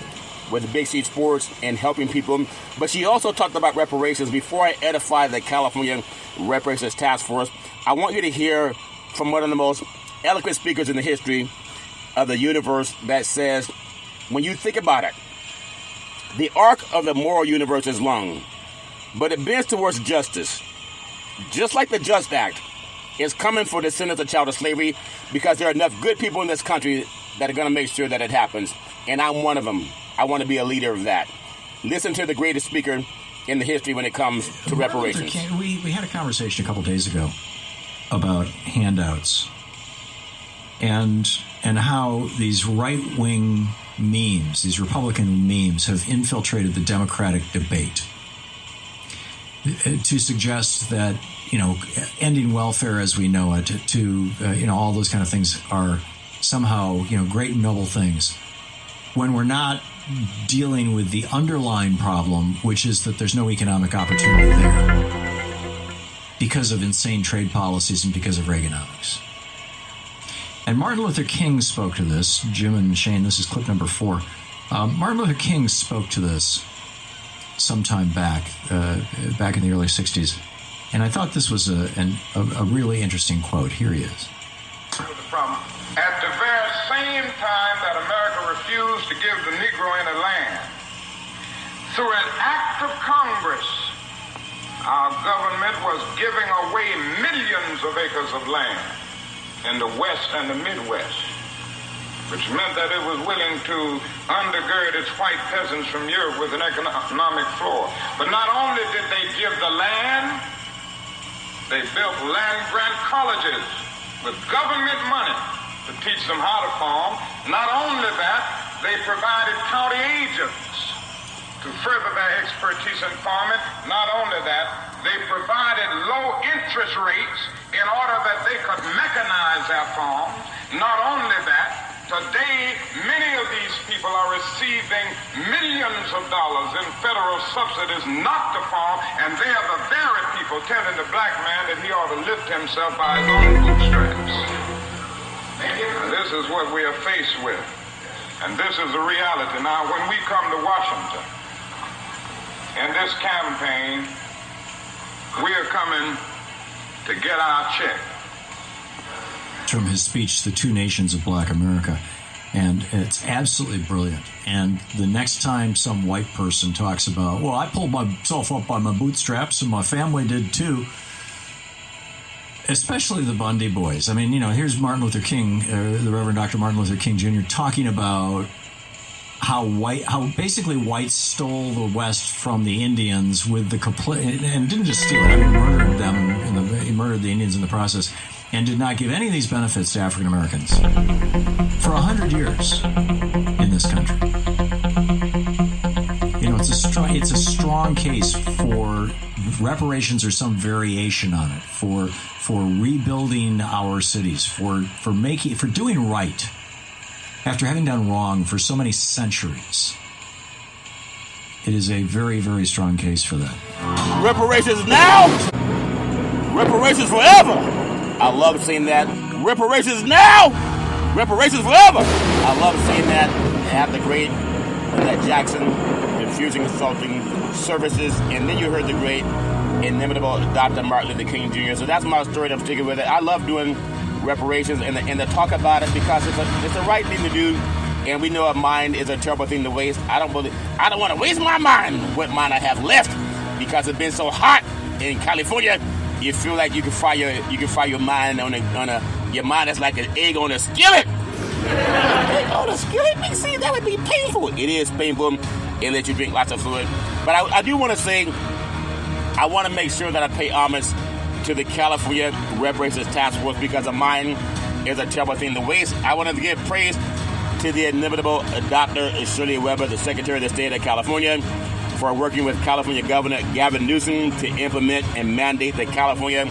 Speaker 8: with Big C Sports and helping people. But she also talked about reparations. Before I edify the California Reparations Task Force, I want you to hear from one of the most eloquent speakers in the history of the universe that says, when you think about it, the arc of the moral universe is long, but it bends towards justice. Just like the Just Act is coming for descendants of child slavery, because there are enough good people in this country that are going to make sure that it happens. And I'm one of them. I want to be a leader of that. Listen to the greatest speaker in the history when it comes to reparations.
Speaker 10: We had a conversation a couple days ago about handouts and how these right-wing memes, these Republican memes, have infiltrated the Democratic debate to suggest that, ending welfare as we know it, all those kind of things are somehow, great and noble things, when we're not dealing with the underlying problem, which is that there's no economic opportunity there because of insane trade policies and because of Reaganomics. And Martin Luther King spoke to this. Jim and Shane, this is clip number 4. Martin Luther King spoke to this sometime back in the early 60s. And I thought this was a really interesting quote. Here he is.
Speaker 11: At the very same time that America refused to give the Negro any land, through an act of Congress, our government was giving away millions of acres of land in the West and the Midwest, which meant that it was willing to undergird its white peasants from Europe with an economic floor. But not only did they give the land, they built land-grant colleges with government money to teach them how to farm. Not only that, they provided county agents to further their expertise in farming. Not only that, they provided low interest rates in order that they could mechanize their farms. Not only that, today many of these people are receiving millions of dollars in federal subsidies not to farm, and they are the very people telling the black man that he ought to lift himself by his own bootstraps. And this is what we are faced with. And this is the reality. Now, when we come to Washington, in this campaign, we are coming to get our check.
Speaker 10: From his speech, The Two Nations of Black America. And it's absolutely brilliant. And the next time some white person talks about, well, I pulled myself up by my bootstraps and my family did too, especially the Bundy boys. I mean, you know, here's Martin Luther King, the Reverend Dr. Martin Luther King Jr. talking about how basically whites stole the West from the Indians with the and didn't just steal it. I mean, murdered them. He murdered the Indians in the process, and did not give any of these benefits to African Americans for 100 years in this country. You know, it's a strong case for reparations or some variation on it, for rebuilding our cities, for doing right after having done wrong for so many centuries. It is a very, very strong case for that.
Speaker 8: Reparations now, reparations forever. I love seeing that. Reparations now, reparations forever. I love seeing that. Have the great Lynette Jackson, Diffusing Consulting Services, and then you heard the great, inimitable Dr. Martin Luther King Jr. So that's my story. I'm sticking with it. I love doing reparations and to talk about it because it's the right thing to do, and we know a mind is a terrible thing to waste. I don't want to waste my mind, what mind I have left, because it's been so hot in California. You feel like you can fry your mind your mind is like an egg on a skillet. Egg on a skillet? See, that would be painful. It is painful, and let you drink lots of fluid. But I do want to say, I want to make sure that I pay homage to the California Reparations Task Force, because a mind is a terrible thing to waste. I want to give praise to the inimitable Dr. Shirley Weber, the Secretary of the State of California, for working with California Governor Gavin Newsom to implement and mandate the California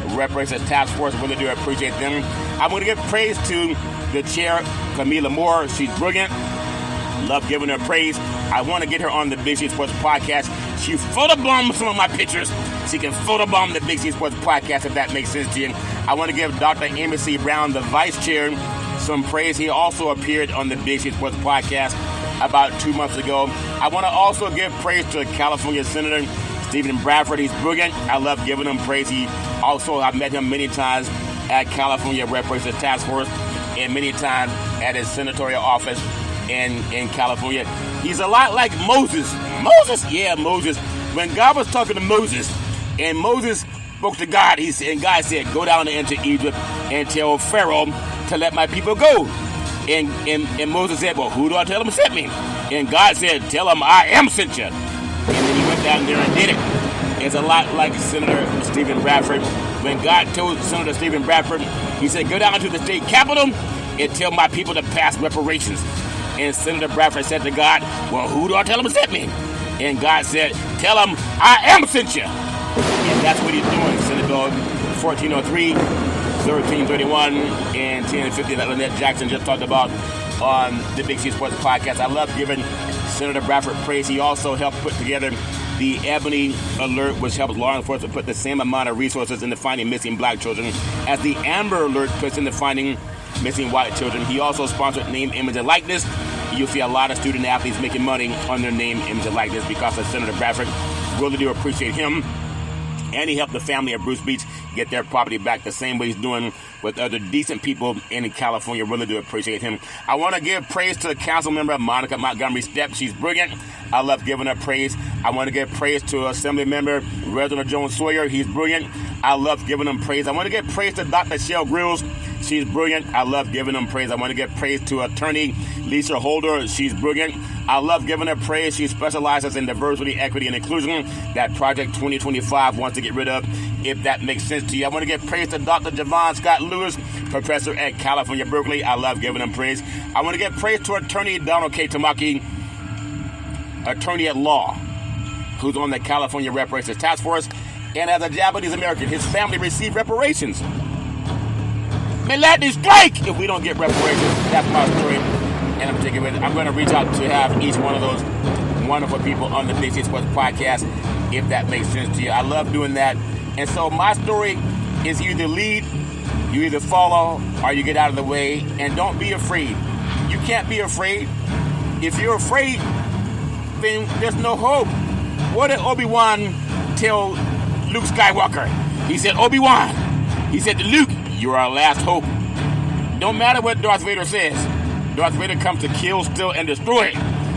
Speaker 8: Reparations Task Force. Really do appreciate them. I'm going to give praise to the chair, Camila Moore. She's brilliant. Love giving her praise. I want to get her on the Big C Sports Podcast. She photobombed some of my pictures. She can photobomb the Big C Sports Podcast, if that makes sense to you. I want to give Dr. Amy C. Brown, the Vice Chair, some praise. He also appeared on the Big C Sports Podcast about 2 months ago. I want to also give praise to California Senator Stephen Bradford. He's brilliant. I love giving him praise. I've met him many times at California Reparations Task Force and many times at his senatorial office in California. He's a lot like Moses. Moses. When God was talking to Moses, and Moses spoke to God, and God said, go down into Egypt and tell Pharaoh to let my people go. And Moses said, well, who do I tell him sent me? And God said, tell him I am sent you. And then he went down there and did it. It's a lot like Senator Stephen Bradford. When God told Senator Stephen Bradford, he said, go down to the state capitol and tell my people to pass reparations. And Senator Bradford said to God, well, who do I tell him sent me? And God said, tell him I am sent you. And that's what he's doing. Senate Bill 1403, 1331, and 1050 that Lynette Jackson just talked about on the Big C Sports Podcast. I love giving Senator Bradford praise. He also helped put together the Ebony Alert, which helps law enforcement put the same amount of resources into finding missing black children as the Amber Alert puts into finding missing white children. He also sponsored Name, Image, and Likeness. You'll see a lot of student athletes making money on their name, image, and likeness because of Senator Bradford. Really do appreciate him. and he helped the family of Bruce Beach get their property back the same way he's doing with other decent people in California. Really do appreciate him. I want to give praise to the council member, Monica Montgomery Stepp. She's brilliant. I love giving her praise. I want to give praise to Assembly Member Reginald Jones Sawyer. He's brilliant. I love giving him praise. I want to give praise to Dr. Shell Grills. She's brilliant. I love giving them praise. I want to give praise to Attorney Lisa Holder. She's brilliant. I love giving her praise. She specializes in diversity, equity, and inclusion that Project 2025 wants to get rid of, if that makes sense to you. I want to give praise to Dr. Javon Scott Lewis, professor at California, Berkeley. I love giving him praise. I want to give praise to Attorney Donald K. Tamaki, attorney at law, who's on the California Reparations Task Force. And as a Japanese American, his family received reparations. May lightning strike if we don't get reparations. That's my story, and I'm taking with it. I'm going to reach out to have each one of those wonderful people on the Big City Sports Podcast, if that makes sense to you. I love doing that. And so my story is you either lead, you either follow, or you get out of the way. And don't be afraid. You can't be afraid. If you're afraid, then there's no hope. What did Obi-Wan tell Luke Skywalker? He said, Obi-Wan, he said to Luke, you're our last hope. Don't matter what Darth Vader says. Darth Vader comes to kill, steal, and destroy.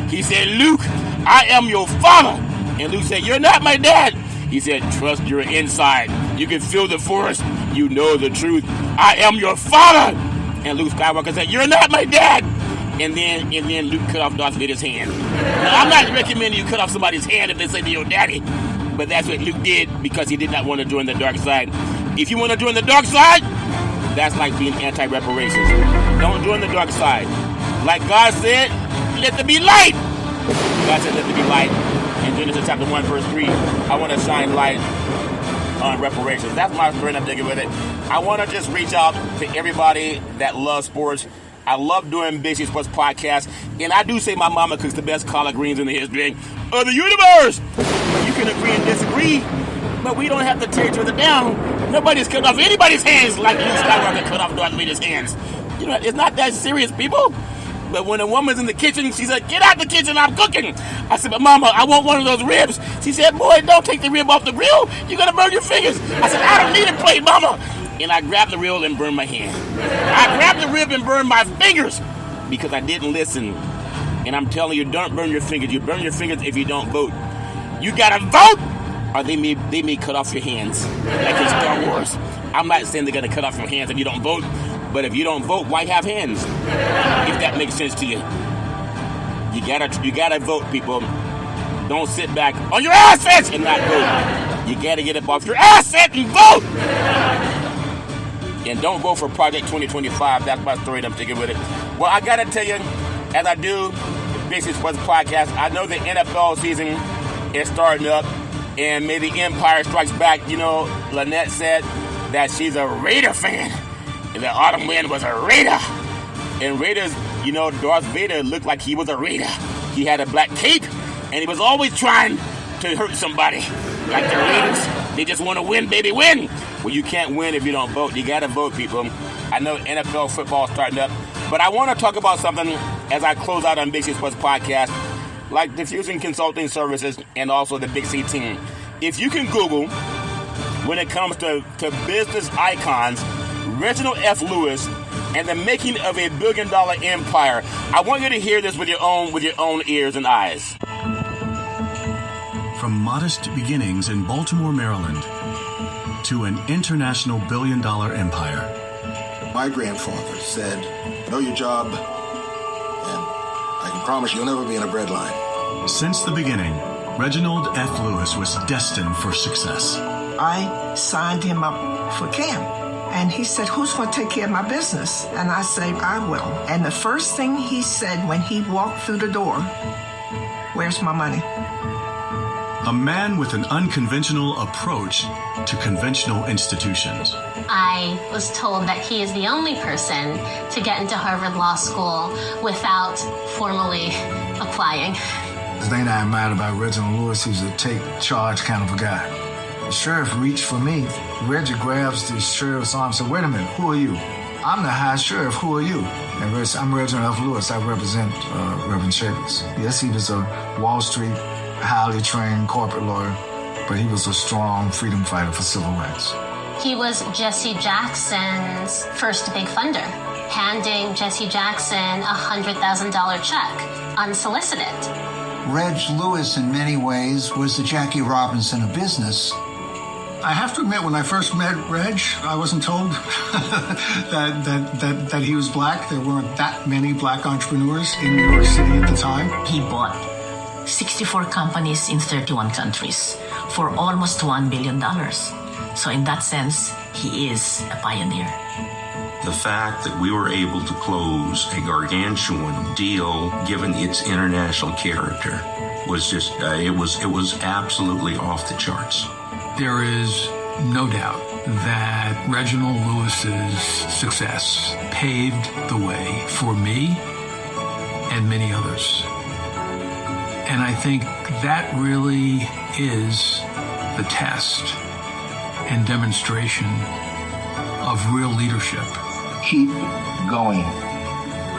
Speaker 8: He said, Luke, I am your father. And Luke said, you're not my dad. He said, trust your inside. You can feel the force. You know the truth. I am your father. And Luke Skywalker said, you're not my dad. And then Luke cut off Darth Vader's hand. Now, I'm not recommending you cut off somebody's hand if they say they're your daddy. But that's what Luke did because he did not want to join the dark side. If you want to join the dark side, that's like being anti-reparations. Don't join the dark side. Like God said, let there be light. God said, let there be light. In Genesis chapter 1, verse 3, I want to shine light on reparations. That's my story, and I'm taking with it. I want to just reach out to everybody that loves sports. I love doing Big City Sports Podcast, and I do say my mama cooks the best collard greens in the history of the universe. You can agree and disagree, but we don't have to tear each other down. Nobody's cut off anybody's hands like Luke Skywalker cut off Darth Vader's hands. You know, it's not that serious, people. But when a woman's in the kitchen, she said, get out the kitchen, I'm cooking. I said, but mama, I want one of those ribs. She said, boy, don't take the rib off the grill. You're going to burn your fingers. I said, I don't need a plate, mama. And I grabbed the rib and burned my hand. I grabbed the rib and burned my fingers because I didn't listen. And I'm telling you, don't burn your fingers. You burn your fingers if you don't vote. You got to vote, or they may cut off your hands, like in Star Wars. I'm not saying they're going to cut off your hands if you don't vote, but if you don't vote, why have hands? If that makes sense to you. You gotta vote, people. Don't sit back on your assets and not vote. You gotta get up off your asset and vote. And don't vote for Project 2025. That's my story that I'm taking with it. Well, I gotta tell you, as I do the Big City Sports Podcast, I know the NFL season is starting up, and maybe Empire Strikes Back. You know, Lynette said that she's a Raider fan, and that Autumn Wind was a Raider. And Raiders, you know, Darth Vader looked like he was a Raider. He had a black cape, and he was always trying to hurt somebody. Like the Raiders, they just want to win, baby, win. Well, you can't win if you don't vote. You got to vote, people. I know NFL football is starting up, but I want to talk about something as I close out on Big City Sports Podcast, like Diffusion Consulting Services and also the Big C team. If you can Google, when it comes to business icons, Reginald F. Lewis and the making of a billion-dollar empire, I want you to hear this with your own ears and eyes.
Speaker 12: From modest beginnings in Baltimore, Maryland, to an international billion-dollar empire.
Speaker 13: My grandfather said, know your job, and I can promise you'll never be in a bread line.
Speaker 12: Since the beginning, Reginald F. Lewis was destined for success.
Speaker 14: I signed him up for camp. And he said, who's going to take care of my business? And I said, I will. And the first thing he said when he walked through the door, where's my money?
Speaker 12: A man with an unconventional approach to conventional institutions.
Speaker 15: I was told that he is the only person to get into Harvard Law School without formally applying.
Speaker 16: The thing that I admired about Reginald Lewis, he's a take charge kind of a guy. The sheriff reached for me. Reggie grabs the sheriff's arm and said, wait a minute, who are you? I'm the high sheriff, who are you? And I'm Reginald F. Lewis, I represent Reverend Chambers. Yes, he was a Wall Street, highly trained corporate lawyer, but he was a strong freedom fighter for civil rights.
Speaker 15: He was Jesse Jackson's first big funder, handing Jesse Jackson a $100,000 check, unsolicited.
Speaker 17: Reg Lewis, in many ways, was the Jackie Robinson of business.
Speaker 12: I have to admit, when I first met Reg, I wasn't told that he was black. There weren't that many black entrepreneurs in New York City at the time.
Speaker 18: He bought 64 companies in 31 countries for almost $1 billion. So in that sense, he is a pioneer.
Speaker 19: The fact that we were able to close a gargantuan deal, given its international character, was just, it was absolutely off the charts.
Speaker 20: There is no doubt that Reginald Lewis's success paved the way for me and many others. And I think that really is the test and demonstration of real leadership.
Speaker 13: Keep going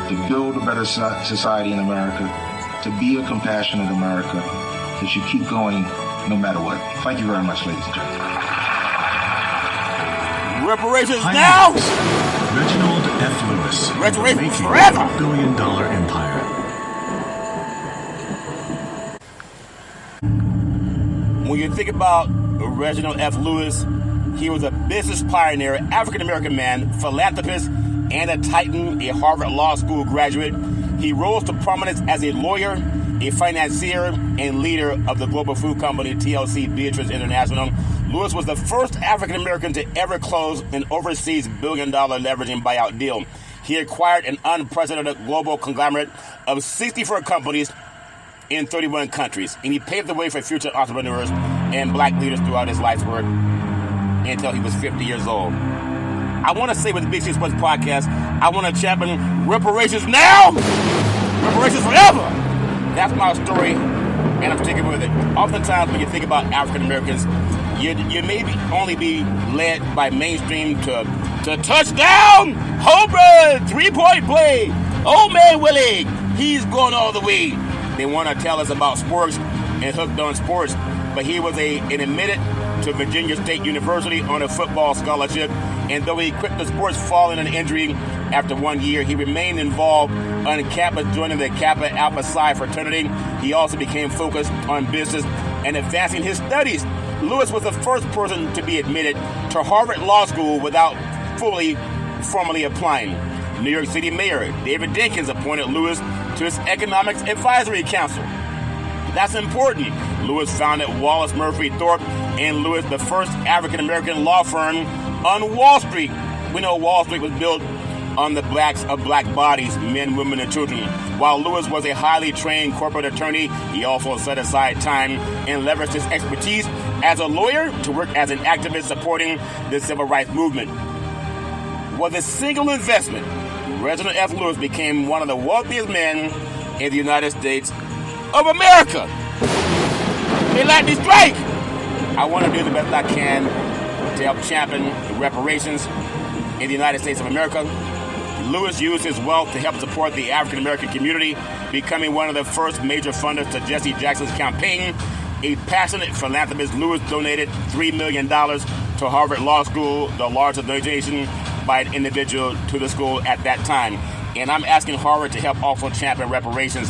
Speaker 13: to build a better society in America, to be a compassionate America, that you keep going no matter what. Thank you very much, ladies and gentlemen.
Speaker 8: Reparations now!
Speaker 12: Reginald F. Lewis.
Speaker 8: Reparations forever!
Speaker 12: $1 billion empire.
Speaker 8: When you think about Reginald F. Lewis, he was a business pioneer, African-American man, philanthropist, and a titan, a Harvard Law School graduate. He rose to prominence as a lawyer, a financier, and leader of the global food company TLC Beatrice International. Lewis was the first African-American to ever close an overseas billion-dollar leveraging buyout deal. He acquired an unprecedented global conglomerate of 64 companies in 31 countries, and he paved the way for future entrepreneurs and black leaders throughout his life's work until he was 50 years old. I want to say with the Big C Sports Podcast, I want to champion reparations now, reparations forever. That's my story, and I'm sticking with it. Oftentimes, when you think about African Americans, you may only be led by mainstream to touchdown, home run, 3-point play. Old man Willie, he's going all the way. They want to tell us about sports and hooked on sports, but he was an admitted to Virginia State University on a football scholarship, and though he quit the sports following an injury after 1 year, he remained involved on campus joining the Kappa Alpha Psi fraternity. He also became focused on business and advancing his studies. Lewis was the first person to be admitted to Harvard Law School without formally applying. New York City Mayor David Dinkins appointed Lewis to his Economics Advisory Council. That's important. Lewis founded Wallace Murphy Thorpe and Lewis, the first African-American law firm on Wall Street. We know Wall Street was built on the backs of black bodies, men, women, and children. While Lewis was a highly trained corporate attorney, he also set aside time and leveraged his expertise as a lawyer to work as an activist supporting the civil rights movement. With a single investment, Reginald F. Lewis became one of the wealthiest men in the United States of America. They let me strike. I want to do the best I can to help champion reparations in the United States of America. Lewis used his wealth to help support the African American community, becoming one of the first major funders to Jesse Jackson's campaign. A passionate philanthropist, Lewis donated $3 million to Harvard Law School, the largest donation by an individual to the school at that time. And I'm asking Harvard to help also champion reparations.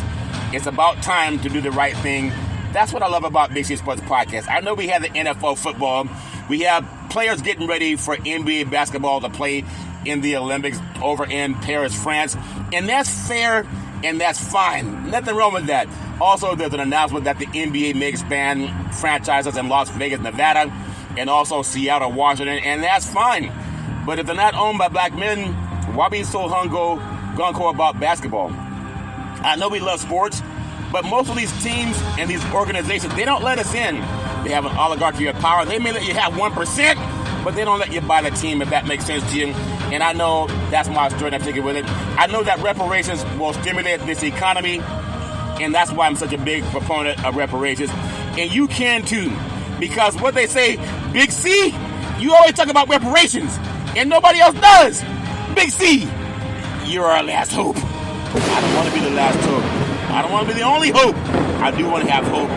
Speaker 8: It's about time to do the right thing. That's what I love about Big C Sports Podcast. I know we have the NFL football. We have players getting ready for NBA basketball to play in the Olympics over in Paris, France. And that's fair and that's fine. Nothing wrong with that. Also, there's an announcement that the NBA may expand franchises in Las Vegas, Nevada, and also Seattle, Washington, and that's fine. But if they're not owned by black men, why be so gung-ho about basketball? I know we love sports, but most of these teams and these organizations, they don't let us in. They have an oligarchy of power. They may let you have 1%, but they don't let you buy the team, if that makes sense to you. And I know that's my story, and I'm taking with it. I know that reparations will stimulate this economy, and that's why I'm such a big proponent of reparations. And you can too, because what they say, Big C, you always talk about reparations, and nobody else does. Big C, you're our last hope. I don't want to be the last hope. I don't want to be the only hope. I do want to have hope,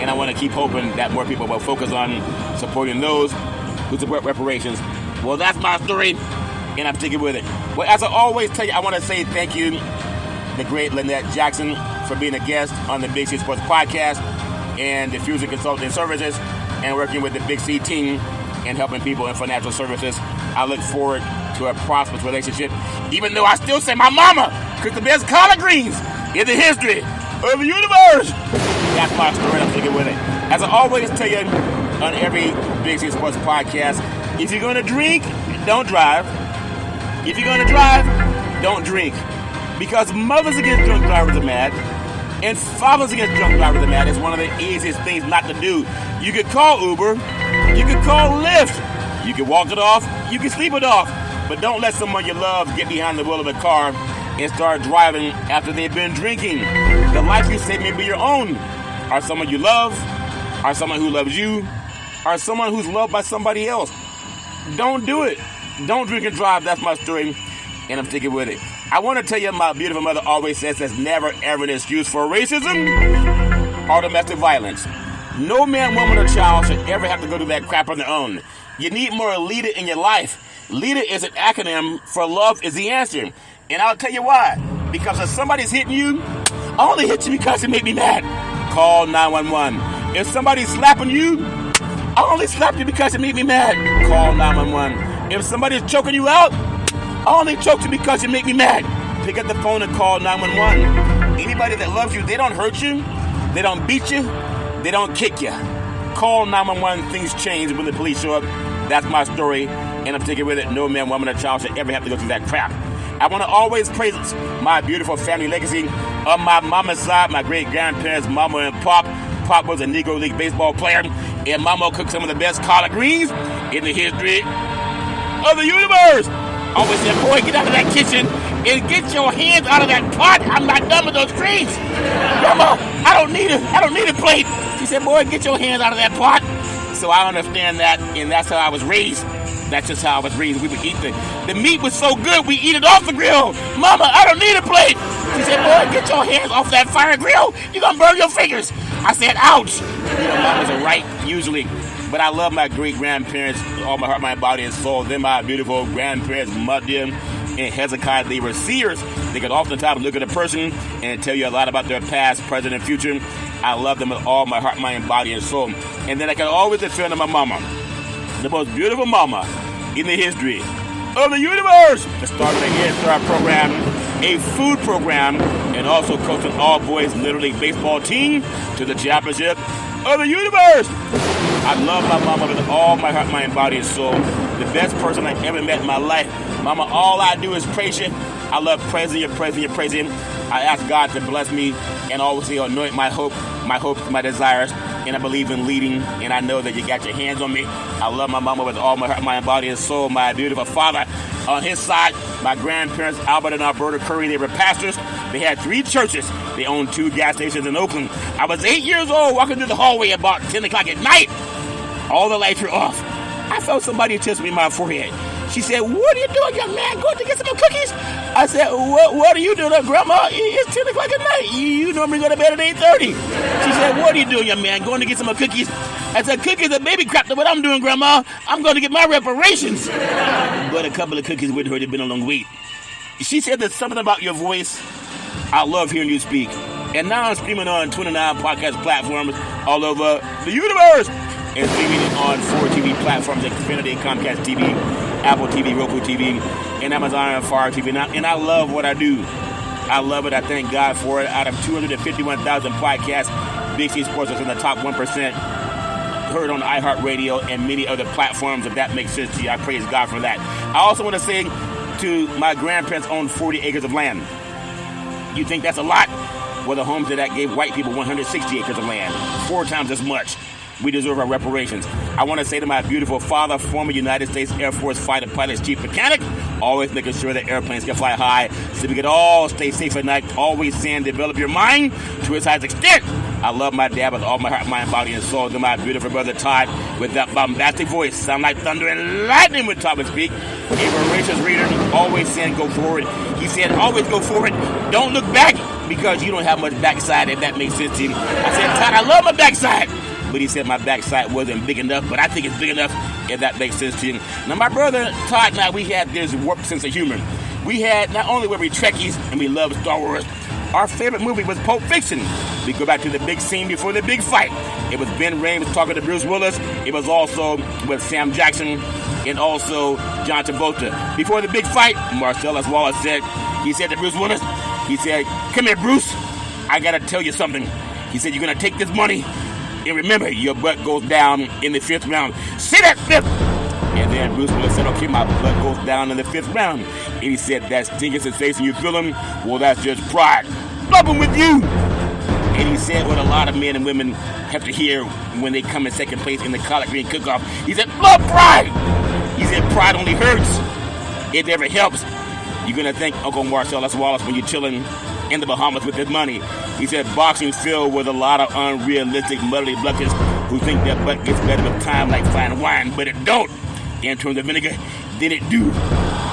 Speaker 8: and and I want to keep hoping that more people will focus on supporting those who support reparations. Well, that's my story, and I'm sticking with it. Well, as I always tell you, I want to say thank you, the great Lynette Jackson, for being a guest on the Big C Sports Podcast and Diffusion Consulting Services and working with the Big C team and helping people in financial services. I look forward to a prosperous relationship, even though I still say my mama cooked the best collard greens in the history of the universe. That's my story. I'm sticking with it. As I always tell you on every Big C Sports Podcast, if you're going to drink, don't drive. If you're going to drive, don't drink. Because mothers against drunk drivers are mad, and fathers against drunk drivers are mad. It's one of the easiest things not to do. You could call Uber, you could call Lyft, you could walk it off, you can sleep it off, but don't let someone you love get behind the wheel of a car and start driving after they've been drinking. The life you save may be your own, or someone you love, or someone who loves you, or someone who's loved by somebody else. Don't do it. Don't drink and drive. That's my story, and I'm sticking with it. I want to tell you, my beautiful mother always says there's never ever an excuse for racism or domestic violence. No man, woman, or child should ever have to go through that crap on their own. You need more leader in your life. Leader is an acronym for love is the answer. And I'll tell you why. Because if somebody's hitting you, I only hit you because it made me mad. Call 911. If somebody's slapping you, I only slapped you because it made me mad. Call 911. If somebody's choking you out, I only choked you because you make me mad. Pick up the phone and call 911. Anybody that loves you, they don't hurt you, they don't beat you, they don't kick you. Call 911. Things change when the police show up. That's my story, and I'm sticking with it. No man, woman, or child should ever have to go through that crap. I want to always praise my beautiful family legacy. On my mama's side, my great-grandparents, mama and pop. Pop was a Negro League baseball player, and mama cooked some of the best collard greens in the history of the universe. Always said, boy, get out of that kitchen and get your hands out of that pot. I'm not done with those greens. Grandma, I don't need a plate. She said, boy, get your hands out of that pot. So I understand that, and that's how I was raised. That's just how I was raised. We would eat the meat was so good, we eat it off the grill. Mama, I don't need a plate. She said, boy, get your hands off that fire grill. You're going to burn your fingers. I said, ouch. You know, mamas are right, usually. But I love my great-grandparents, all my heart, mind, body, and soul. They're my beautiful grandparents, Muddim and Hezekiah. They were seers. They could oftentimes look at a person and tell you a lot about their past, present, and future. I love them with all my heart, mind, body, and soul. And then I can always defend my mama, the most beautiful mama in the history of the universe. The start of the Head Start program, a food program, and also coaching all boys Little League baseball team to the championship of the universe. I love my mama with all my heart, mind, body, and soul. The best person I ever met in my life. Mama, all I do is praise you. I love praising you, praising you, praising you. I ask God to bless me and always anoint my hopes, my desires. And I believe in leading, and I know that you got your hands on me. I love my mama with all my heart, mind, body, and soul. My beautiful father on his side, my grandparents, Albert and Alberta Curry, they were pastors. They had 3 churches. They owned 2 gas stations in Oakland. I was 8 years old walking through the hallway about 10 o'clock at night. All the lights were off. I felt somebody touch me in my forehead. She said, what are you doing, young man? Going to get some cookies? I said, what are you doing, Grandma? It's 10 o'clock at night. You normally go to bed at 8:30. She said, what are you doing, young man? Going to get some cookies? I said, cookies are baby crap. What I'm doing, Grandma, I'm going to get my reparations. But a couple of cookies wouldn't hurt. It's been a long week. She said there's something about your voice. I love hearing you speak. And now I'm streaming on 29 podcast platforms all over the universe. And streaming it on 4 TV platforms like Xfinity, Comcast TV, Apple TV, Roku TV, and Amazon and Fire TV. And I love what I do. I love it. I thank God for it. Out of 251,000 podcasts, Big C Sports is in the top 1%. Heard on iHeartRadio and many other platforms, if that makes sense to you. I praise God for that. I also want to say to my grandparents owned 40 acres of land. You think that's a lot? Well, the homes of that gave white people 160 acres of land, 4 times as much. We deserve our reparations. I want to say to my beautiful father, former United States Air Force fighter pilot's chief mechanic, always making sure that airplanes can fly high so we can all stay safe at night, always saying develop your mind to its highest extent. I love my dad with all my heart, mind, body, and soul. To my beautiful brother Todd with that bombastic voice, sound like thunder and lightning when Todd would speak. A voracious reader, always saying go forward. He said always go forward. Don't look back. because you don't have much backside, if that makes sense to you. I said, Todd, I love my backside. But he said my backside wasn't big enough, but I think it's big enough, if that makes sense to you. Now, my brother Todd and I, we had this warped sense of humor. We had, not only were we Trekkies and we loved Star Wars, our favorite movie was Pulp Fiction. We go back to the big scene before the big fight. It was Ben Rames talking to Bruce Willis. It was also with Sam Jackson and also John Travolta. Before the big fight, Marcellus Wallace said, he said to Bruce Willis, he said, come here, Bruce, I gotta tell you something. He said, you're gonna take this money, and remember, your butt goes down in the 5th round. Say that, fifth! And then Bruce Willis said, okay, my butt goes down in the 5th round. And he said, that stinks his face and you feel him? Well, that's just pride. Love him with you! And he said what a lot of men and women have to hear when they come in second place in the collard green cook-off. He said, love pride! He said, pride only hurts. It never helps. You're going to thank Uncle Marcellus Wallace when you're chilling in the Bahamas with his money. He said, boxing's filled with a lot of unrealistic, muddly bluckers who think their butt gets better with time like fine wine, but it don't. In terms of vinegar, then it do.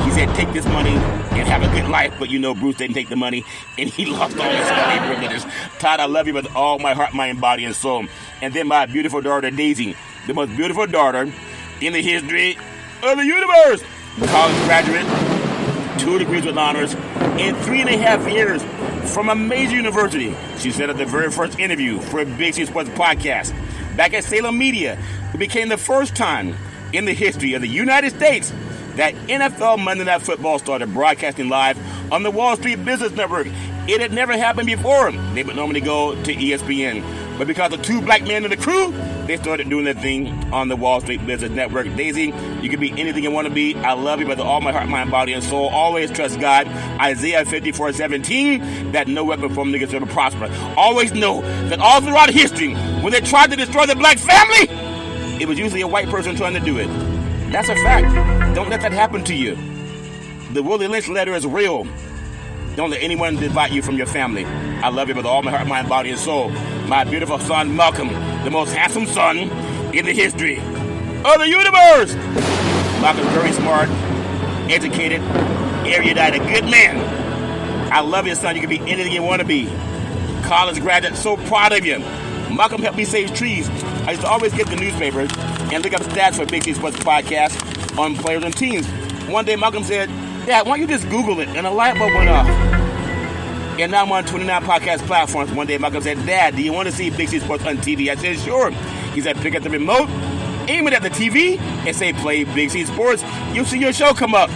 Speaker 8: He said, take this money and have a good life, but you know Bruce didn't take the money, and he lost all his money privileges. Todd, I love you with all my heart, mind, body, and soul. And then my beautiful daughter, Daisy, the most beautiful daughter in the history of the universe. College graduate, 2 degrees with honors, in 3.5 years from a major university. She said at the very first interview for a Big C Sports podcast back at Salem Media, it became the first time in the history of the United States that NFL Monday Night Football started broadcasting live on the Wall Street Business Network. It had never happened before. They would normally go to ESPN. But because of 2 black men in the crew, they started doing their thing on the Wall Street Business Network. Daisy, you can be anything you want to be. I love you with all my heart, mind, body, and soul. Always trust God. Isaiah 54:17, that no weapon formed against you ever prosper. Always know that all throughout history, when they tried to destroy the black family, it was usually a white person trying to do it. That's a fact. Don't let that happen to you. The Willie Lynch letter is real. Don't let anyone divide you from your family. I love you with all my heart, mind, body, and soul. My beautiful son, Malcolm, the most handsome son in the history of the universe. Malcolm's very smart, educated, erudite, a good man. I love you, son. You can be anything you want to be. College graduate, so proud of you. Malcolm helped me save trees. I used to always get the newspaper and look up stats for Big C Sports Podcast on players and teams. One day, Malcolm said, Dad, why don't you just Google it? And a light bulb went off. And now I'm on 29 podcast platforms. One day, Malcolm said, Dad, do you want to see Big C Sports on TV? I said, sure. He said, pick up the remote, aim it at the TV, and say, play Big C Sports. You'll see your show come up.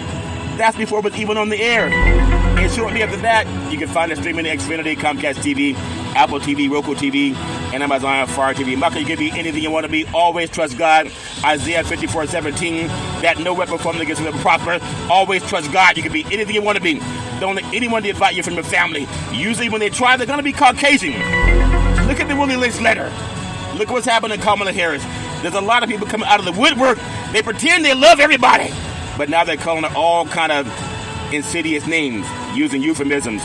Speaker 8: That's before it was even on the air. And shortly after that, you can find it streaming to Xfinity, Comcast TV, Apple TV, Roku TV, and Amazon Fire TV. Malcolm, you can be anything you want to be. Always trust God. Isaiah 54:17, that no weapon formed against you will prosper. Always trust God. You can be anything you want to be. Don't let anyone divide you from your family. Usually when they try, they're going to be Caucasian. Look at the Willie Lynch letter. Look what's happening to Kamala Harris. There's a lot of people coming out of the woodwork. They pretend they love everybody, but now they're calling her all kind of insidious names, using euphemisms.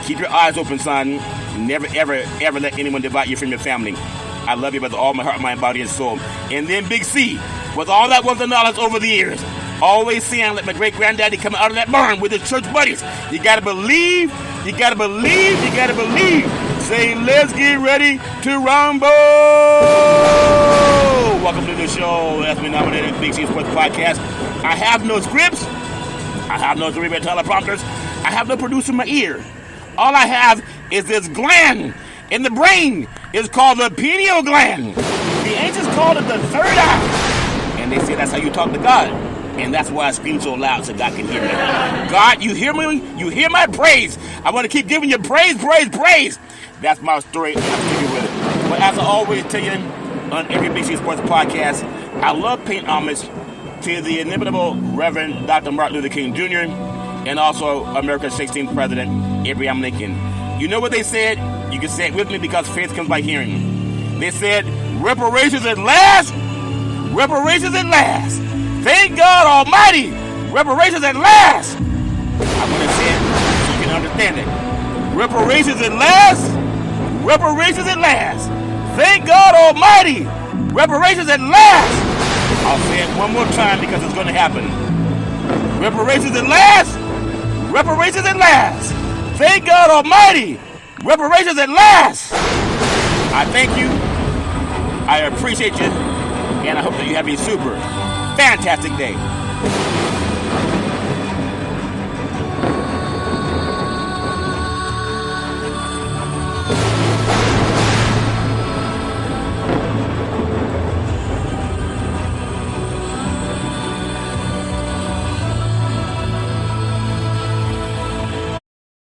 Speaker 8: Keep your eyes open, son. Never, ever, ever let anyone divide you from your family. I love you with all my heart, mind, body, and soul. And then Big C, with all that wealth and knowledge over the years, always saying, let my great-granddaddy come out of that barn with his church buddies. You gotta believe, you gotta believe, you gotta believe. Say, let's get ready to rumble. Welcome to the show. As we nominated Big C Sports Podcast. I have no scripts. I have no 3-minute teleprompters. I have no producer in my ear. All I have is this gland in the brain. It's called the pineal gland. The ancients called it the third eye. And they say that's how you talk to God. And that's why I scream so loud so God can hear me. God, you hear me? You hear my praise. I want to keep giving you praise, praise, praise. That's my story, and I'm sticking with it. But as I always tell you on every Big C Sports Podcast, I love paying homage to the inimitable Reverend Dr. Martin Luther King Jr. and also America's 16th President, Abraham Lincoln. You know what they said? You can say it with me because faith comes by hearing. They said, reparations at last. Reparations at last. Thank God Almighty. Reparations at last. I'm going to say it so you can understand it. Reparations at last. Reparations at last. Thank God Almighty. Reparations at last. I'll say it one more time because it's going to happen. Reparations at last. Reparations at last. Thank God Almighty! Reparations at last! I thank you. I appreciate you. And I hope that you have a super fantastic day.